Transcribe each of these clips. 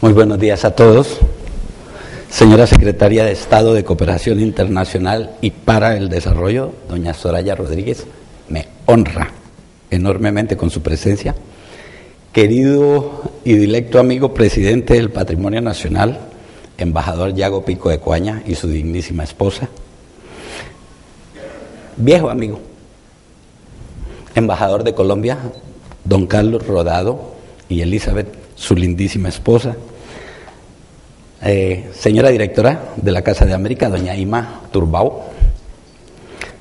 Muy buenos días a todos. Señora Secretaria de Estado de Cooperación Internacional y para el Desarrollo, doña Soraya Rodríguez, me honra enormemente con su presencia. Querido y dilecto amigo presidente del Patrimonio Nacional, embajador Yago Pico de Coaña y su dignísima esposa. Viejo amigo, embajador de Colombia, don Carlos Rodado y Elizabeth, su lindísima esposa. Señora directora de la Casa de América, doña Ima Turbao.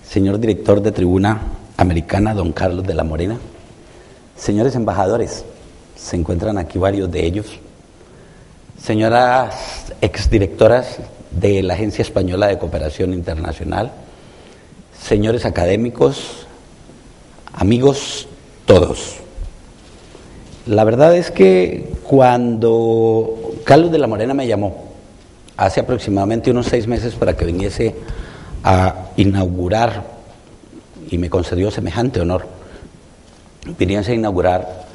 Señor director de Tribuna Americana, don Carlos de la Morena. Señores embajadores, se encuentran aquí varios de ellos. Señoras exdirectoras de la Agencia Española de Cooperación Internacional. Señores académicos, amigos todos. La verdad es que cuando Carlos de la Morena me llamó hace aproximadamente unos 6 meses para que viniese a inaugurar, y me concedió semejante honor, viniese a inaugurar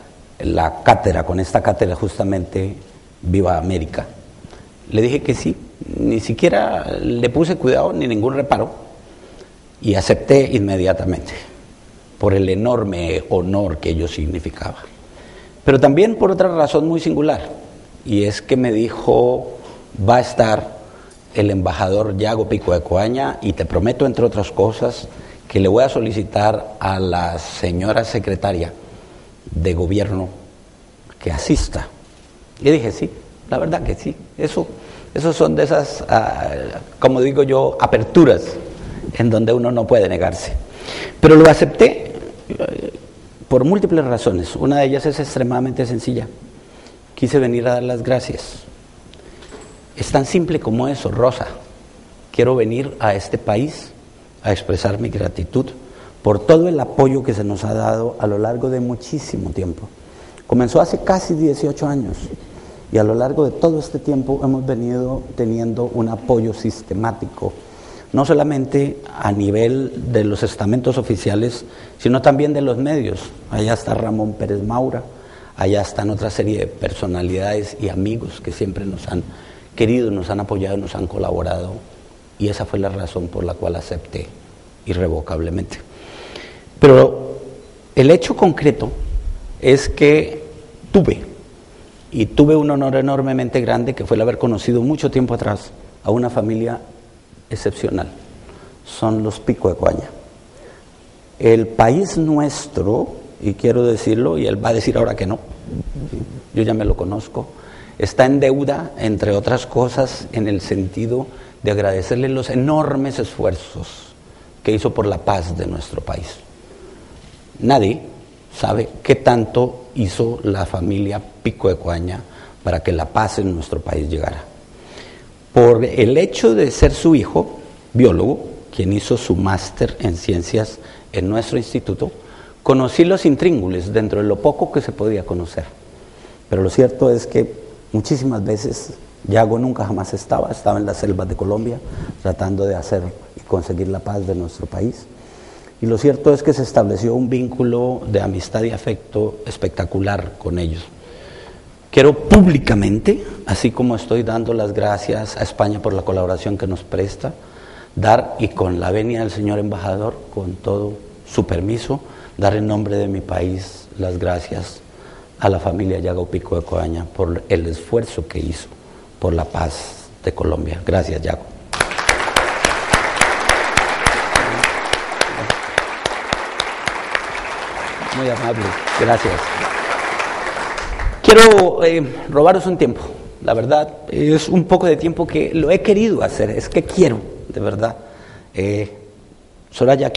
la cátedra, con esta cátedra justamente Viva América, le dije que sí, ni siquiera le puse cuidado ni ningún reparo y acepté inmediatamente por el enorme honor que ello significaba. Pero también por otra razón muy singular, y es que me dijo, va a estar el embajador Yago Pico de Coaña y te prometo, entre otras cosas, que le voy a solicitar a la señora secretaria de gobierno que asista. Y dije, sí, la verdad que sí, eso son de esas, como digo yo, aperturas en donde uno no puede negarse. Pero lo acepté por múltiples razones. Una de ellas es extremadamente sencilla. Quise venir a dar las gracias. Es tan simple como eso, Rosa. Quiero venir a este país a expresar mi gratitud por todo el apoyo que se nos ha dado a lo largo de muchísimo tiempo. Comenzó hace casi 18 años y a lo largo de todo este tiempo hemos venido teniendo un apoyo sistemático, no solamente a nivel de los estamentos oficiales, sino también de los medios. Allá está Ramón Pérez Maura, allá están otra serie de personalidades y amigos que siempre nos han querido, nos han apoyado, nos han colaborado, y esa fue la razón por la cual acepté irrevocablemente. Pero el hecho concreto es que tuve un honor enormemente grande, que fue el haber conocido mucho tiempo atrás a una familia excepcional. Son los Pico de Coaña. El país nuestro, y quiero decirlo, y él va a decir ahora que no, yo ya me lo conozco, está en deuda, entre otras cosas, en el sentido de agradecerle los enormes esfuerzos que hizo por la paz de nuestro país. Nadie sabe qué tanto hizo la familia Pico de Coaña para que la paz en nuestro país llegara. Por el hecho de ser su hijo, biólogo, quien hizo su máster en ciencias en nuestro instituto, conocí los intríngulis dentro de lo poco que se podía conocer. Pero lo cierto es que muchísimas veces Yago nunca jamás estaba en las selvas de Colombia tratando de hacer y conseguir la paz de nuestro país. Y lo cierto es que se estableció un vínculo de amistad y afecto espectacular con ellos. Quiero públicamente, así como estoy dando las gracias a España por la colaboración que nos presta, dar, y con la venia del señor embajador, con todo su permiso, dar en nombre de mi país las gracias a la familia Yago Pico de Coaña por el esfuerzo que hizo por la paz de Colombia. Gracias, Yago. Muy amable, gracias. Quiero robaros un tiempo, la verdad, es un poco de tiempo que lo he querido hacer, es que quiero, de verdad. Soraya,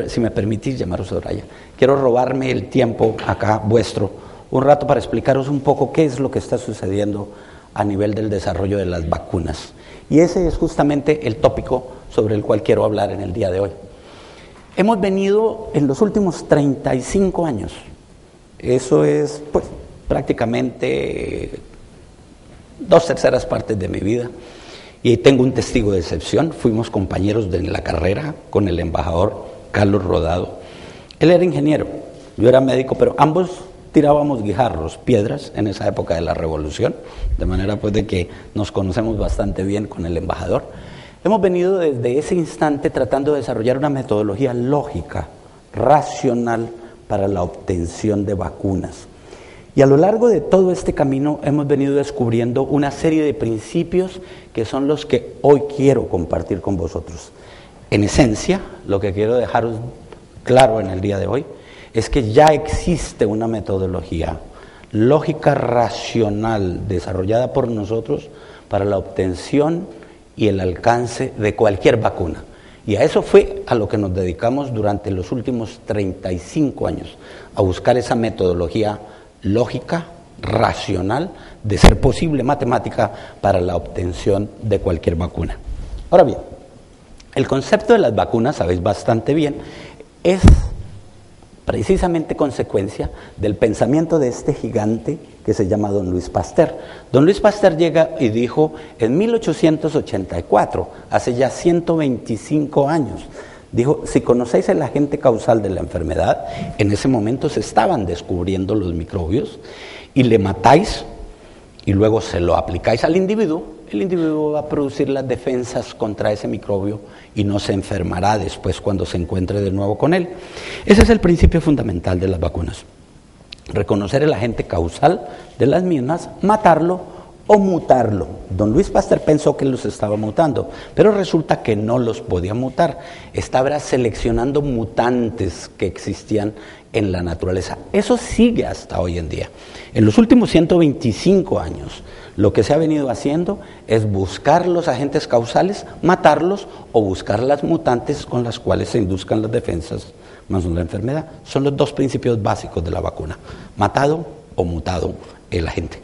si me permitís llamaros Soraya, quiero robarme el tiempo acá vuestro, un rato para explicaros un poco qué es lo que está sucediendo a nivel del desarrollo de las vacunas. Y ese es justamente el tópico sobre el cual quiero hablar en el día de hoy. Hemos venido en los últimos 35 años Eso es, pues, prácticamente 2/3 partes de mi vida. Y tengo un testigo de excepción. Fuimos compañeros de la carrera con el embajador Carlos Rodado. Él era ingeniero, yo era médico, pero ambos tirábamos guijarros, piedras, en esa época de la revolución, de manera pues de que nos conocemos bastante bien con el embajador. Hemos venido desde ese instante tratando de desarrollar una metodología lógica, racional, para la obtención de vacunas. Y a lo largo de todo este camino hemos venido descubriendo una serie de principios que son los que hoy quiero compartir con vosotros. En esencia, lo que quiero dejaros claro en el día de hoy es que ya existe una metodología lógica racional desarrollada por nosotros para la obtención y el alcance de cualquier vacuna. Y a eso fue a lo que nos dedicamos durante los últimos 35 años, a buscar esa metodología lógica, racional, de ser posible matemática para la obtención de cualquier vacuna. Ahora bien, el concepto de las vacunas, sabéis bastante bien, es precisamente consecuencia del pensamiento de este gigante que se llama don Luis Pasteur. Don Luis Pasteur llega y dijo en 1884, hace ya 125 años, dijo, si conocéis el agente causal de la enfermedad, en ese momento se estaban descubriendo los microbios, y le matáis y luego se lo aplicáis al individuo, el individuo va a producir las defensas contra ese microbio y no se enfermará después cuando se encuentre de nuevo con él. Ese es el principio fundamental de las vacunas. Reconocer el agente causal de las mismas, matarlo o mutarlo. Don Luis Pasteur pensó que los estaba mutando, pero resulta que no los podía mutar. Estaba seleccionando mutantes que existían en la naturaleza. Eso sigue hasta hoy en día. En los últimos 125 años, lo que se ha venido haciendo es buscar los agentes causales, matarlos o buscar las mutantes con las cuales se induzcan las defensas más no la enfermedad. Son los dos principios básicos de la vacuna: matado o mutado el agente.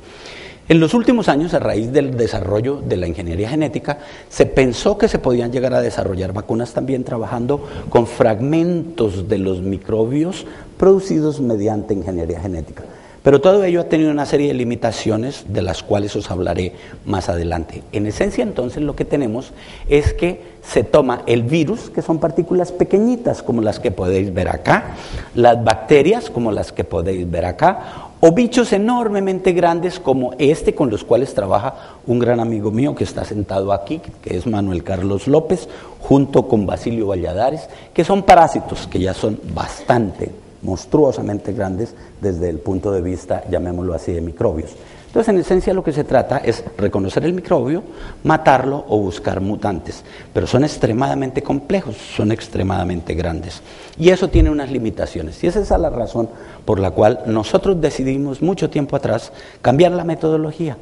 En los últimos años, a raíz del desarrollo de la ingeniería genética, se pensó que se podían llegar a desarrollar vacunas también trabajando con fragmentos de los microbios producidos mediante ingeniería genética. Pero todo ello ha tenido una serie de limitaciones de las cuales os hablaré más adelante. En esencia, entonces, lo que tenemos es que se toma el virus, que son partículas pequeñitas como las que podéis ver acá, las bacterias como las que podéis ver acá, o bichos enormemente grandes como este con los cuales trabaja un gran amigo mío que está sentado aquí, que es Manuel Carlos López, junto con Basilio Valladares, que son parásitos que ya son bastante monstruosamente grandes desde el punto de vista, llamémoslo así, de microbios. Entonces, en esencia, lo que se trata es reconocer el microbio, matarlo o buscar mutantes, pero son extremadamente complejos, son extremadamente grandes, y eso tiene unas limitaciones, y esa es la razón por la cual nosotros decidimos mucho tiempo atrás cambiar la metodología,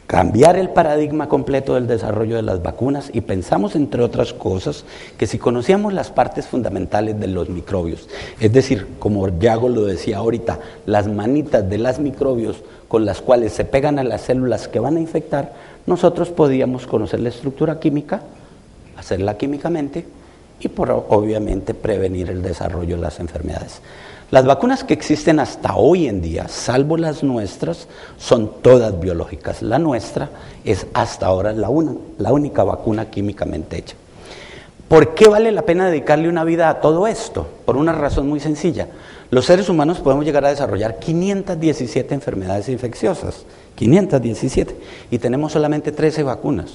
cambiar el paradigma completo del desarrollo de las vacunas, y pensamos, entre otras cosas, que si conocíamos las partes fundamentales de los microbios, es decir, como Yago lo decía ahorita, las manitas de los microbios con las cuales se pegan a las células que van a infectar, nosotros podíamos conocer la estructura química, hacerla químicamente y obviamente prevenir el desarrollo de las enfermedades. Las vacunas que existen hasta hoy en día, salvo las nuestras, son todas biológicas. La nuestra es hasta ahora la única vacuna químicamente hecha. ¿Por qué vale la pena dedicarle una vida a todo esto? Por una razón muy sencilla. Los seres humanos podemos llegar a desarrollar 517 enfermedades infecciosas, 517, y tenemos solamente 13 vacunas.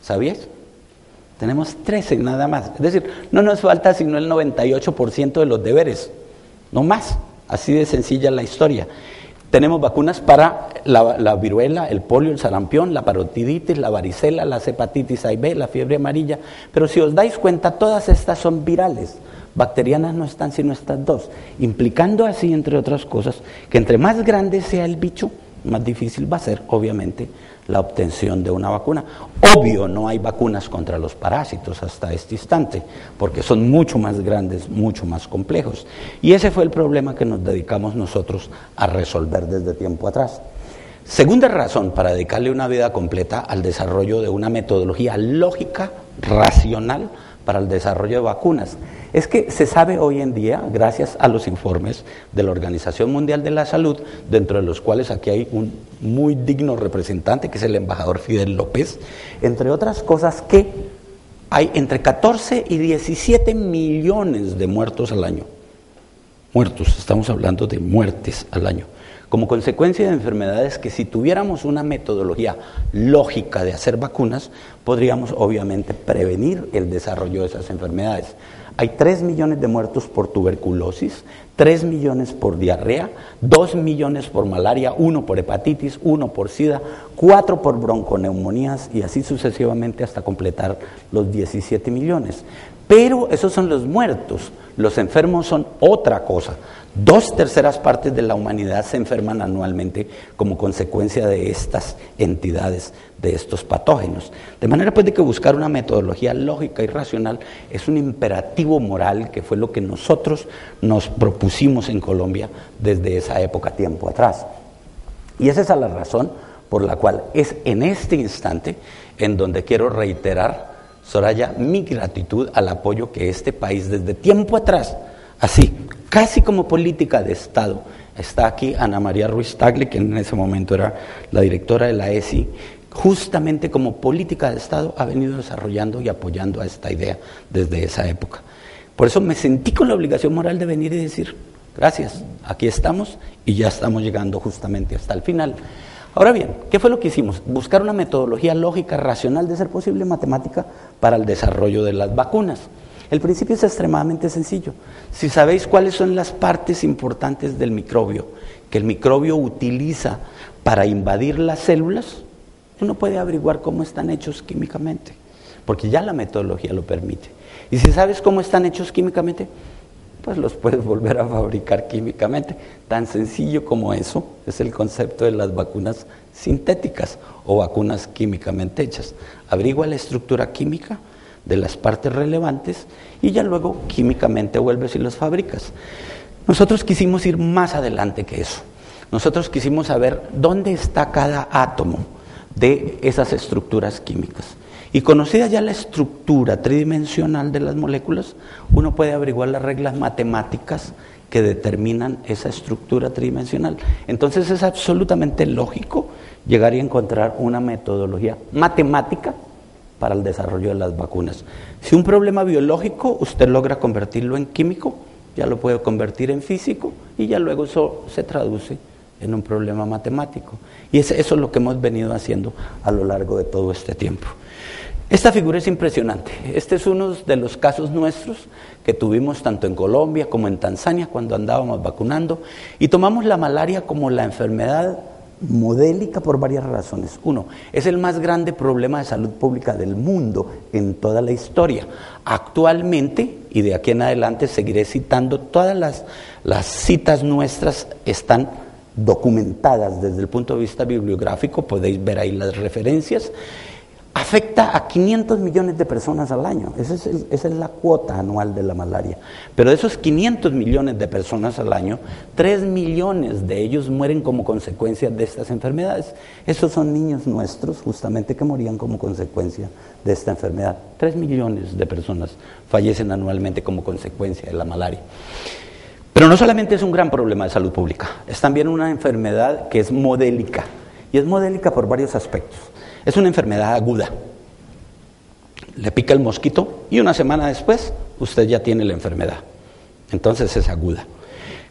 ¿Sabías? Tenemos 13 nada más. Es decir, no nos falta sino el 98% de los deberes, no más. Así de sencilla la historia. Tenemos vacunas para la viruela, el polio, el sarampión, la parotiditis, la varicela, la hepatitis A y B, la fiebre amarilla. Pero si os dais cuenta, todas estas son virales. Bacterianas no están sino estas dos, implicando así, entre otras cosas, que entre más grande sea el bicho, más difícil va a ser, obviamente, la obtención de una vacuna. Obvio, no hay vacunas contra los parásitos hasta este instante, porque son mucho más grandes, mucho más complejos. Y ese fue el problema que nos dedicamos nosotros a resolver desde tiempo atrás. Segunda razón para dedicarle una vida completa al desarrollo de una metodología lógica, racional, para el desarrollo de vacunas. Es que se sabe hoy en día, gracias a los informes de la Organización Mundial de la Salud, dentro de los cuales aquí hay un muy digno representante, que es el embajador Fidel López, entre otras cosas, que hay entre 14 y 17 millones de muertos al año. Muertos, estamos hablando de muertes al año, como consecuencia de enfermedades que, si tuviéramos una metodología lógica de hacer vacunas, podríamos obviamente prevenir el desarrollo de esas enfermedades. Hay 3 millones de muertos por tuberculosis, 3 millones por diarrea, 2 millones por malaria, 1 por hepatitis, 1 por sida, 4 por bronconeumonías y así sucesivamente hasta completar los 17 millones. Pero esos son los muertos, los enfermos son otra cosa. 2/3 partes de la humanidad se enferman anualmente como consecuencia de estas entidades, de estos patógenos. De manera pues de que buscar una metodología lógica y racional es un imperativo moral, que fue lo que nosotros nos propusimos en Colombia desde esa época, tiempo atrás. Y esa es la razón por la cual es en este instante en donde quiero reiterar, Soraya, mi gratitud al apoyo que este país desde tiempo atrás, así, casi como política de Estado. Está aquí Ana María Ruiz Tagle, que en ese momento era la directora de la ESI, justamente como política de Estado ha venido desarrollando y apoyando a esta idea desde esa época. Por eso me sentí con la obligación moral de venir y decir, gracias, aquí estamos y ya estamos llegando justamente hasta el final. Ahora bien, ¿qué fue lo que hicimos? Buscar una metodología lógica, racional, de ser posible matemática, para el desarrollo de las vacunas. El principio es extremadamente sencillo. Si sabéis cuáles son las partes importantes del microbio, que el microbio utiliza para invadir las células, uno puede averiguar cómo están hechos químicamente, porque ya la metodología lo permite. Y si sabes cómo están hechos químicamente, pues los puedes volver a fabricar químicamente. Tan sencillo como eso es el concepto de las vacunas sintéticas o vacunas químicamente hechas. Averigua la estructura química de las partes relevantes y ya luego químicamente vuelves y los fabricas. Nosotros quisimos ir más adelante que eso. Nosotros quisimos saber dónde está cada átomo de esas estructuras químicas. Y conocida ya la estructura tridimensional de las moléculas, uno puede averiguar las reglas matemáticas que determinan esa estructura tridimensional. Entonces es absolutamente lógico llegar y encontrar una metodología matemática para el desarrollo de las vacunas. Si un problema biológico usted logra convertirlo en químico, ya lo puede convertir en físico y ya luego eso se traduce en un problema matemático. Y eso es lo que hemos venido haciendo a lo largo de todo este tiempo. Esta figura es impresionante. Este es uno de los casos nuestros que tuvimos tanto en Colombia como en Tanzania cuando andábamos vacunando, y tomamos la malaria como la enfermedad modélica por varias razones. Uno, es el más grande problema de salud pública del mundo en toda la historia. Actualmente, y de aquí en adelante seguiré citando, todas las citas nuestras están documentadas desde el punto de vista bibliográfico, podéis ver ahí las referencias. Afecta a 500 millones de personas al año. Esa es la cuota anual de la malaria. Pero de esos 500 millones de personas al año, 3 millones de ellos mueren como consecuencia de estas enfermedades. Esos son niños nuestros, justamente, que morían como consecuencia de esta enfermedad. 3 millones de personas fallecen anualmente como consecuencia de la malaria. Pero no solamente es un gran problema de salud pública, es también una enfermedad que es modélica. Y es modélica por varios aspectos. Es una enfermedad aguda. Le pica el mosquito y una semana después usted ya tiene la enfermedad. Entonces es aguda.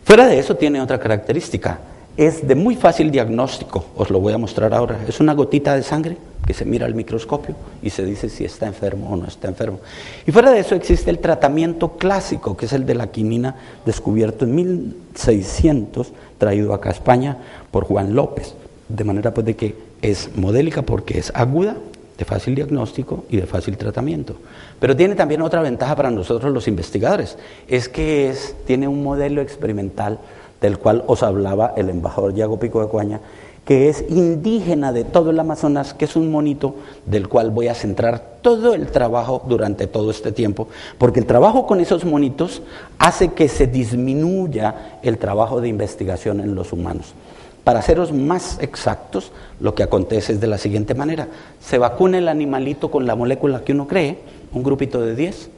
Fuera de eso tiene otra característica. Es de muy fácil diagnóstico. Os lo voy a mostrar ahora. Es una gotita de sangre que se mira al microscopio y se dice si está enfermo o no está enfermo. Y fuera de eso existe el tratamiento clásico, que es el de la quinina, descubierto en 1600, traído acá a España por Juan López. De manera pues de que es modélica porque es aguda, de fácil diagnóstico y de fácil tratamiento. Pero tiene también otra ventaja para nosotros los investigadores, es que tiene un modelo experimental del cual os hablaba el embajador Yago Pico de Cuaña, que es indígena de todo el Amazonas, que es un monito del cual voy a centrar todo el trabajo durante todo este tiempo, porque el trabajo con esos monitos hace que se disminuya el trabajo de investigación en los humanos. Para seros más exactos, lo que acontece es de la siguiente manera: se vacuna el animalito con la molécula que uno cree, un grupito de 10,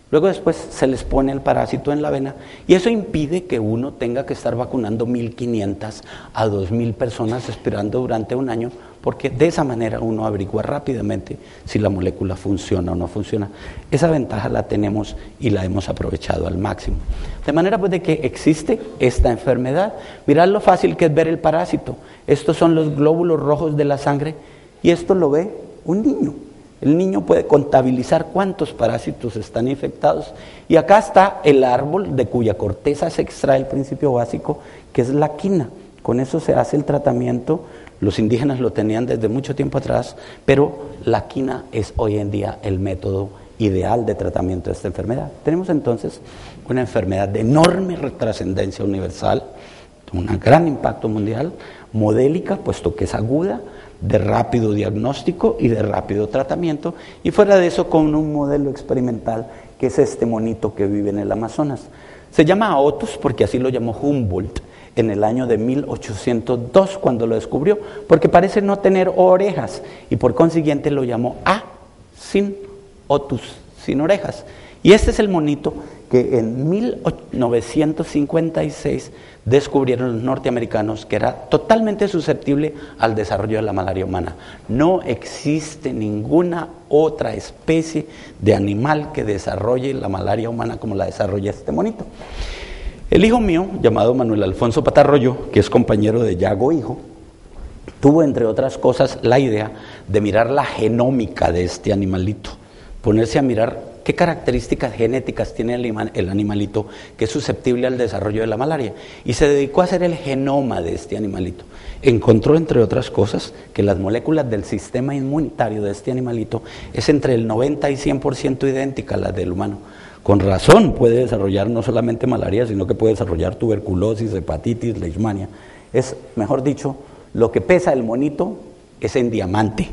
Luego después se les pone el parásito en la vena y eso impide que uno tenga que estar vacunando 1.500 a 2.000 personas esperando durante un año, porque de esa manera uno averigua rápidamente si la molécula funciona o no funciona. Esa ventaja la tenemos y la hemos aprovechado al máximo. De manera pues de que existe esta enfermedad. Mirad lo fácil que es ver el parásito. Estos son los glóbulos rojos de la sangre y esto lo ve un niño. El niño puede contabilizar cuántos parásitos están infectados. Y acá está el árbol de cuya corteza se extrae el principio básico, que es la quina. Con eso se hace el tratamiento. Los indígenas lo tenían desde mucho tiempo atrás, pero la quina es hoy en día el método ideal de tratamiento de esta enfermedad. Tenemos entonces una enfermedad de enorme trascendencia universal, un gran impacto mundial, modélica, puesto que es aguda, de rápido diagnóstico y de rápido tratamiento, y fuera de eso con un modelo experimental que es este monito que vive en el Amazonas. Se llama Otus porque así lo llamó Humboldt en el año de 1802 cuando lo descubrió, porque parece no tener orejas y por consiguiente lo llamó sin Otus, sin orejas. Y este es el monito que en 1956 descubrieron los norteamericanos que era totalmente susceptible al desarrollo de la malaria humana. No existe ninguna otra especie de animal que desarrolle la malaria humana como la desarrolla este monito. El hijo mío, llamado Manuel Alfonso Patarroyo, que es compañero de Yago Hijo, tuvo entre otras cosas la idea de mirar la genómica de este animalito, ponerse a mirar qué características genéticas tiene el animalito que es susceptible al desarrollo de la malaria. Y se dedicó a hacer el genoma de este animalito. Encontró, entre otras cosas, que las moléculas del sistema inmunitario de este animalito es entre el 90 y 100% idéntica a las del humano. Con razón puede desarrollar no solamente malaria, sino que puede desarrollar tuberculosis, hepatitis, leishmania. Es, mejor dicho, lo que pesa el monito es en diamante.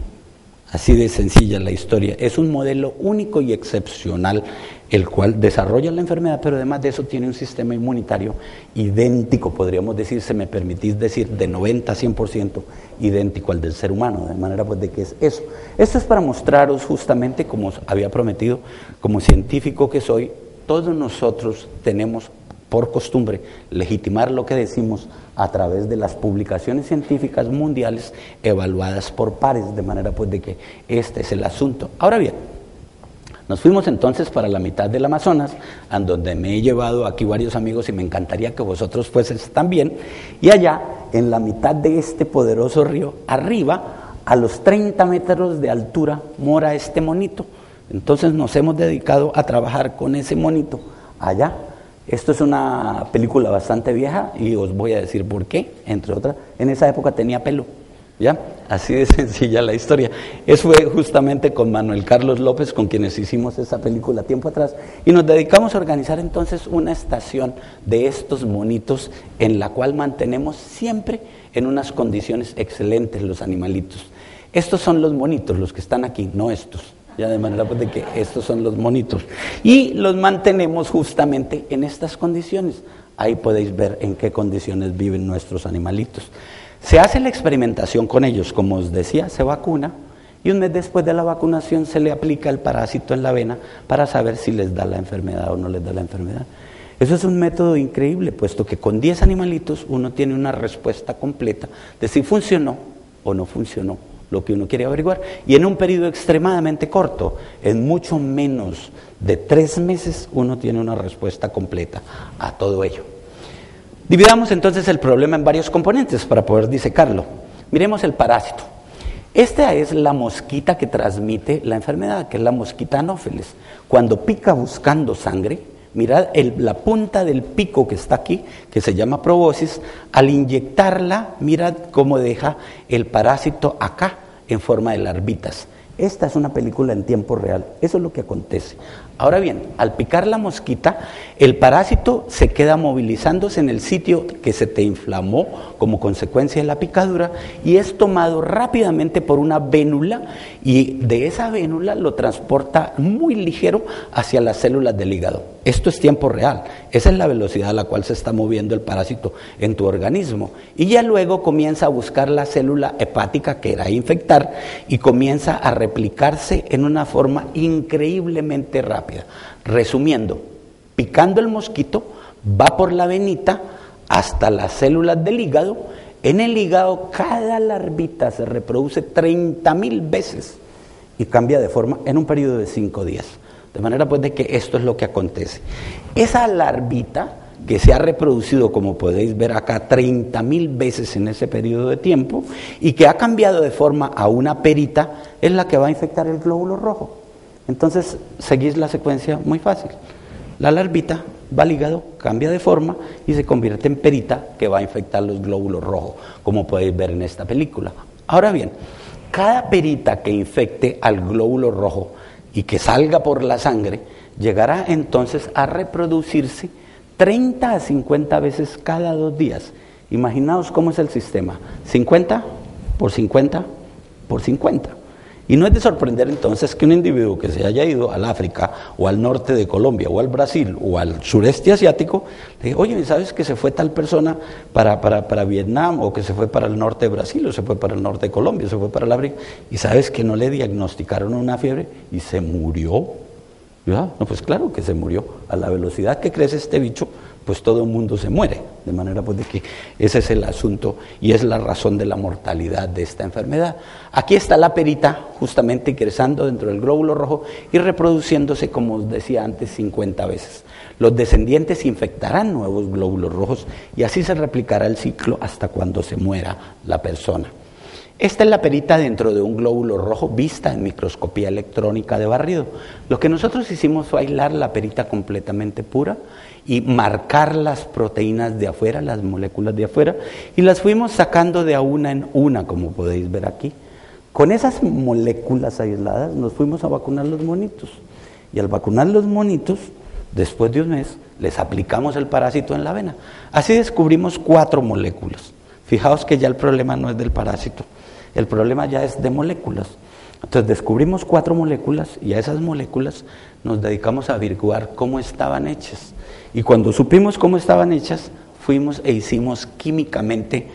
Así de sencilla la historia. Es un modelo único y excepcional, el cual desarrolla la enfermedad, pero además de eso tiene un sistema inmunitario idéntico, podríamos decir, se me permitís decir, de 90 a 100% idéntico al del ser humano, de manera pues de que es eso. Esto es para mostraros justamente, como os había prometido, como científico que soy, todos nosotros tenemos por costumbre legitimar lo que decimos a través de las publicaciones científicas mundiales evaluadas por pares, de manera pues de que este es el asunto. Ahora bien, nos fuimos entonces para la mitad del Amazonas, a donde me he llevado aquí varios amigos y me encantaría que vosotros fueseis también, y allá, en la mitad de este poderoso río, arriba, a los 30 metros de altura, mora este monito. Entonces nos hemos dedicado a trabajar con ese monito allá. Esto es una película bastante vieja y os voy a decir por qué, entre otras. En esa época tenía pelo, ¿ya? Así de sencilla la historia. Eso fue justamente con Manuel Carlos López, con quienes hicimos esa película tiempo atrás, y nos dedicamos a organizar entonces una estación de estos monitos en la cual mantenemos siempre en unas condiciones excelentes los animalitos. Estos son los monitos, los que están aquí, no estos. Ya de manera pues de que estos son los monitos y los mantenemos justamente en estas condiciones. Ahí podéis ver en qué condiciones viven nuestros animalitos. Se hace la experimentación con ellos, como os decía, se vacuna y un mes después de la vacunación se le aplica el parásito en la vena para saber si les da la enfermedad o no les da la enfermedad. Eso es un método increíble, puesto que con 10 animalitos uno tiene una respuesta completa de si funcionó o no funcionó lo que uno quiere averiguar, y en un periodo extremadamente corto, en mucho menos de 3 meses, uno tiene una respuesta completa a todo ello. Dividamos entonces el problema en varios componentes para poder disecarlo. Miremos el parásito. Esta es la mosquita que transmite la enfermedad, que es la mosquita anófeles. Cuando pica buscando sangre, mirad la punta del pico que está aquí, que se llama proboscis, al inyectarla, mirad cómo deja el parásito acá en forma de larvitas. Esta es una película en tiempo real, eso es lo que acontece. Ahora bien, al picar la mosquita, el parásito se queda movilizándose en el sitio que se te inflamó como consecuencia de la picadura y es tomado rápidamente por una vénula y de esa vénula lo transporta muy ligero hacia las células del hígado. Esto es tiempo real, esa es la velocidad a la cual se está moviendo el parásito en tu organismo y ya luego comienza a buscar la célula hepática que era infectar y comienza a replicarse en una forma increíblemente rápida. rápida. Resumiendo, picando el mosquito, va por la venita hasta las células del hígado. En el hígado cada larvita se reproduce 30,000 veces y cambia de forma en un periodo de 5 días. De manera pues de que esto es lo que acontece. Esa larvita que se ha reproducido, como podéis ver acá, 30,000 veces en ese periodo de tiempo y que ha cambiado de forma a una perita, es la que va a infectar el glóbulo rojo. Entonces seguís la secuencia muy fácil. La larvita va al hígado, cambia de forma y se convierte en perita que va a infectar los glóbulos rojos, como podéis ver en esta película. Ahora bien, cada perita que infecte al glóbulo rojo y que salga por la sangre, llegará entonces a reproducirse 30 a 50 veces cada 2 días. Imaginaos cómo es el sistema, 50 por 50 por 50. Y no es de sorprender entonces que un individuo que se haya ido al África o al norte de Colombia o al Brasil o al sureste asiático, le diga, oye, ¿sabes que se fue tal persona para Vietnam o que se fue para el norte de Brasil o se fue para el norte de Colombia o se fue para el África? Y sabes que no le diagnosticaron una fiebre y se murió. ¿Ya? No, pues claro que se murió. A la velocidad que crece este bicho, pues todo el mundo se muere. De manera pues de que ese es el asunto y es la razón de la mortalidad de esta enfermedad. Aquí está la perita justamente ingresando dentro del glóbulo rojo y reproduciéndose, como os decía antes, 50 veces. Los descendientes infectarán nuevos glóbulos rojos y así se replicará el ciclo hasta cuando se muera la persona. Esta es la perita dentro de un glóbulo rojo vista en microscopía electrónica de barrido. Lo que nosotros hicimos fue aislar la perita completamente pura y marcar las proteínas de afuera, las moléculas de afuera, y las fuimos sacando de a una en una, como podéis ver aquí. Con esas moléculas aisladas nos fuimos a vacunar los monitos. Y al vacunar los monitos, después de un mes, les aplicamos el parásito en la vena. Así descubrimos 4 moléculas. Fijaos que ya el problema no es del parásito. El problema ya es de moléculas. Entonces descubrimos 4 moléculas y a esas moléculas nos dedicamos a averiguar cómo estaban hechas. Y cuando supimos cómo estaban hechas, hicimos químicamente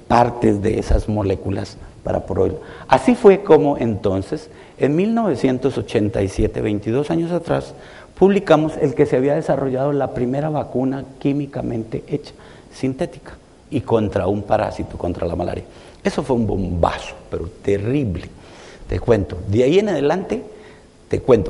partes de esas moléculas para probarlo. Así fue como entonces, en 1987, 22 años atrás, publicamos el que se había desarrollado la primera vacuna químicamente hecha, sintética, y contra un parásito, contra la malaria. Eso fue un bombazo, pero terrible. Te cuento, de ahí en adelante,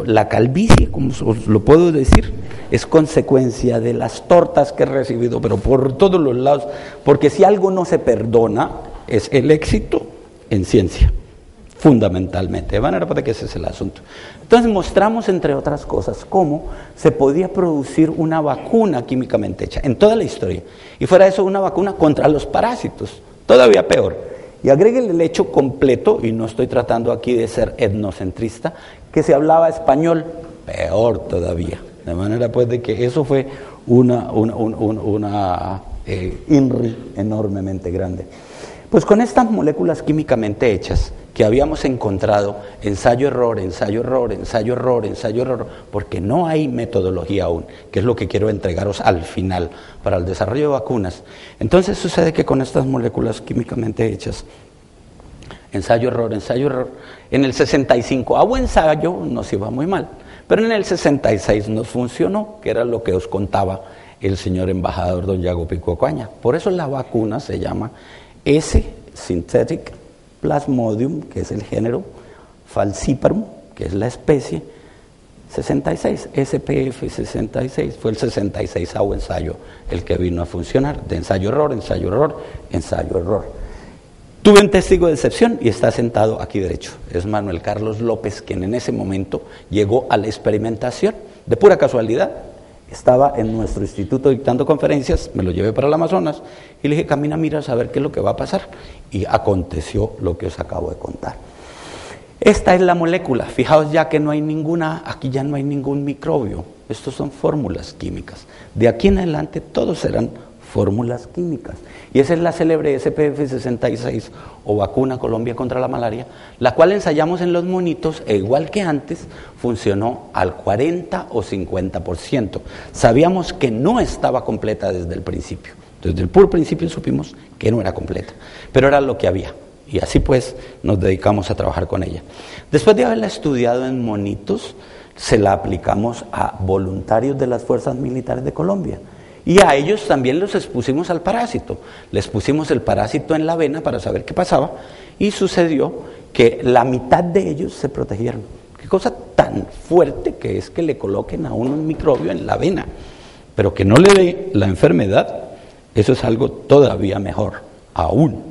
la calvicie, como os lo puedo decir, es consecuencia de las tortas que he recibido, pero por todos los lados, porque si algo no se perdona, es el éxito en ciencia, fundamentalmente, de manera para que ese es el asunto. Entonces mostramos, entre otras cosas, cómo se podía producir una vacuna químicamente hecha, en toda la historia, y fuera de eso una vacuna contra los parásitos, todavía peor. Y agréguele el hecho completo, y no estoy tratando aquí de ser etnocentrista, que se hablaba español, peor todavía, de manera pues de que eso fue una INRI enormemente grande. Pues con estas moléculas químicamente hechas que habíamos encontrado, ensayo-error, ensayo-error, ensayo-error, ensayo-error, porque no hay metodología aún, que es lo que quiero entregaros al final para el desarrollo de vacunas. Entonces sucede que con estas moléculas químicamente hechas, ensayo-error, ensayo-error, en el 65º ensayo nos iba muy mal, pero en el 66 nos funcionó, que era lo que os contaba el señor embajador don Yago Pico Ocaña. Por eso la vacuna se llama S-Synthetic Plasmodium, que es el género, Falciparum, que es la especie, 66, SPF 66, fue el 66º ensayo el que vino a funcionar, de ensayo-error, ensayo-error, ensayo-error. Tuve un testigo de excepción y está sentado aquí derecho, es Manuel Carlos López, quien en ese momento llegó a la experimentación, de pura casualidad. Estaba en nuestro instituto dictando conferencias, me lo llevé para el Amazonas y le dije, camina, mira a saber qué es lo que va a pasar. Y aconteció lo que os acabo de contar. Esta es la molécula, fijaos ya que no hay ninguna, aquí ya no hay ningún microbio, estos son fórmulas químicas. De aquí en adelante todos serán fórmulas químicas. Y esa es la célebre SPF 66 o vacuna Colombia contra la malaria, la cual ensayamos en los monitos e igual que antes funcionó al 40 o 50%. Sabíamos que no estaba completa desde el principio. Desde el puro principio supimos que no era completa, pero era lo que había. Y así pues nos dedicamos a trabajar con ella. Después de haberla estudiado en monitos, se la aplicamos a voluntarios de las Fuerzas Militares de Colombia. Y a ellos también los expusimos al parásito. Les pusimos el parásito en la vena para saber qué pasaba y sucedió que la mitad de ellos se protegieron. Qué cosa tan fuerte que es que le coloquen a uno un microbio en la vena, pero que no le dé la enfermedad, eso es algo todavía mejor, aún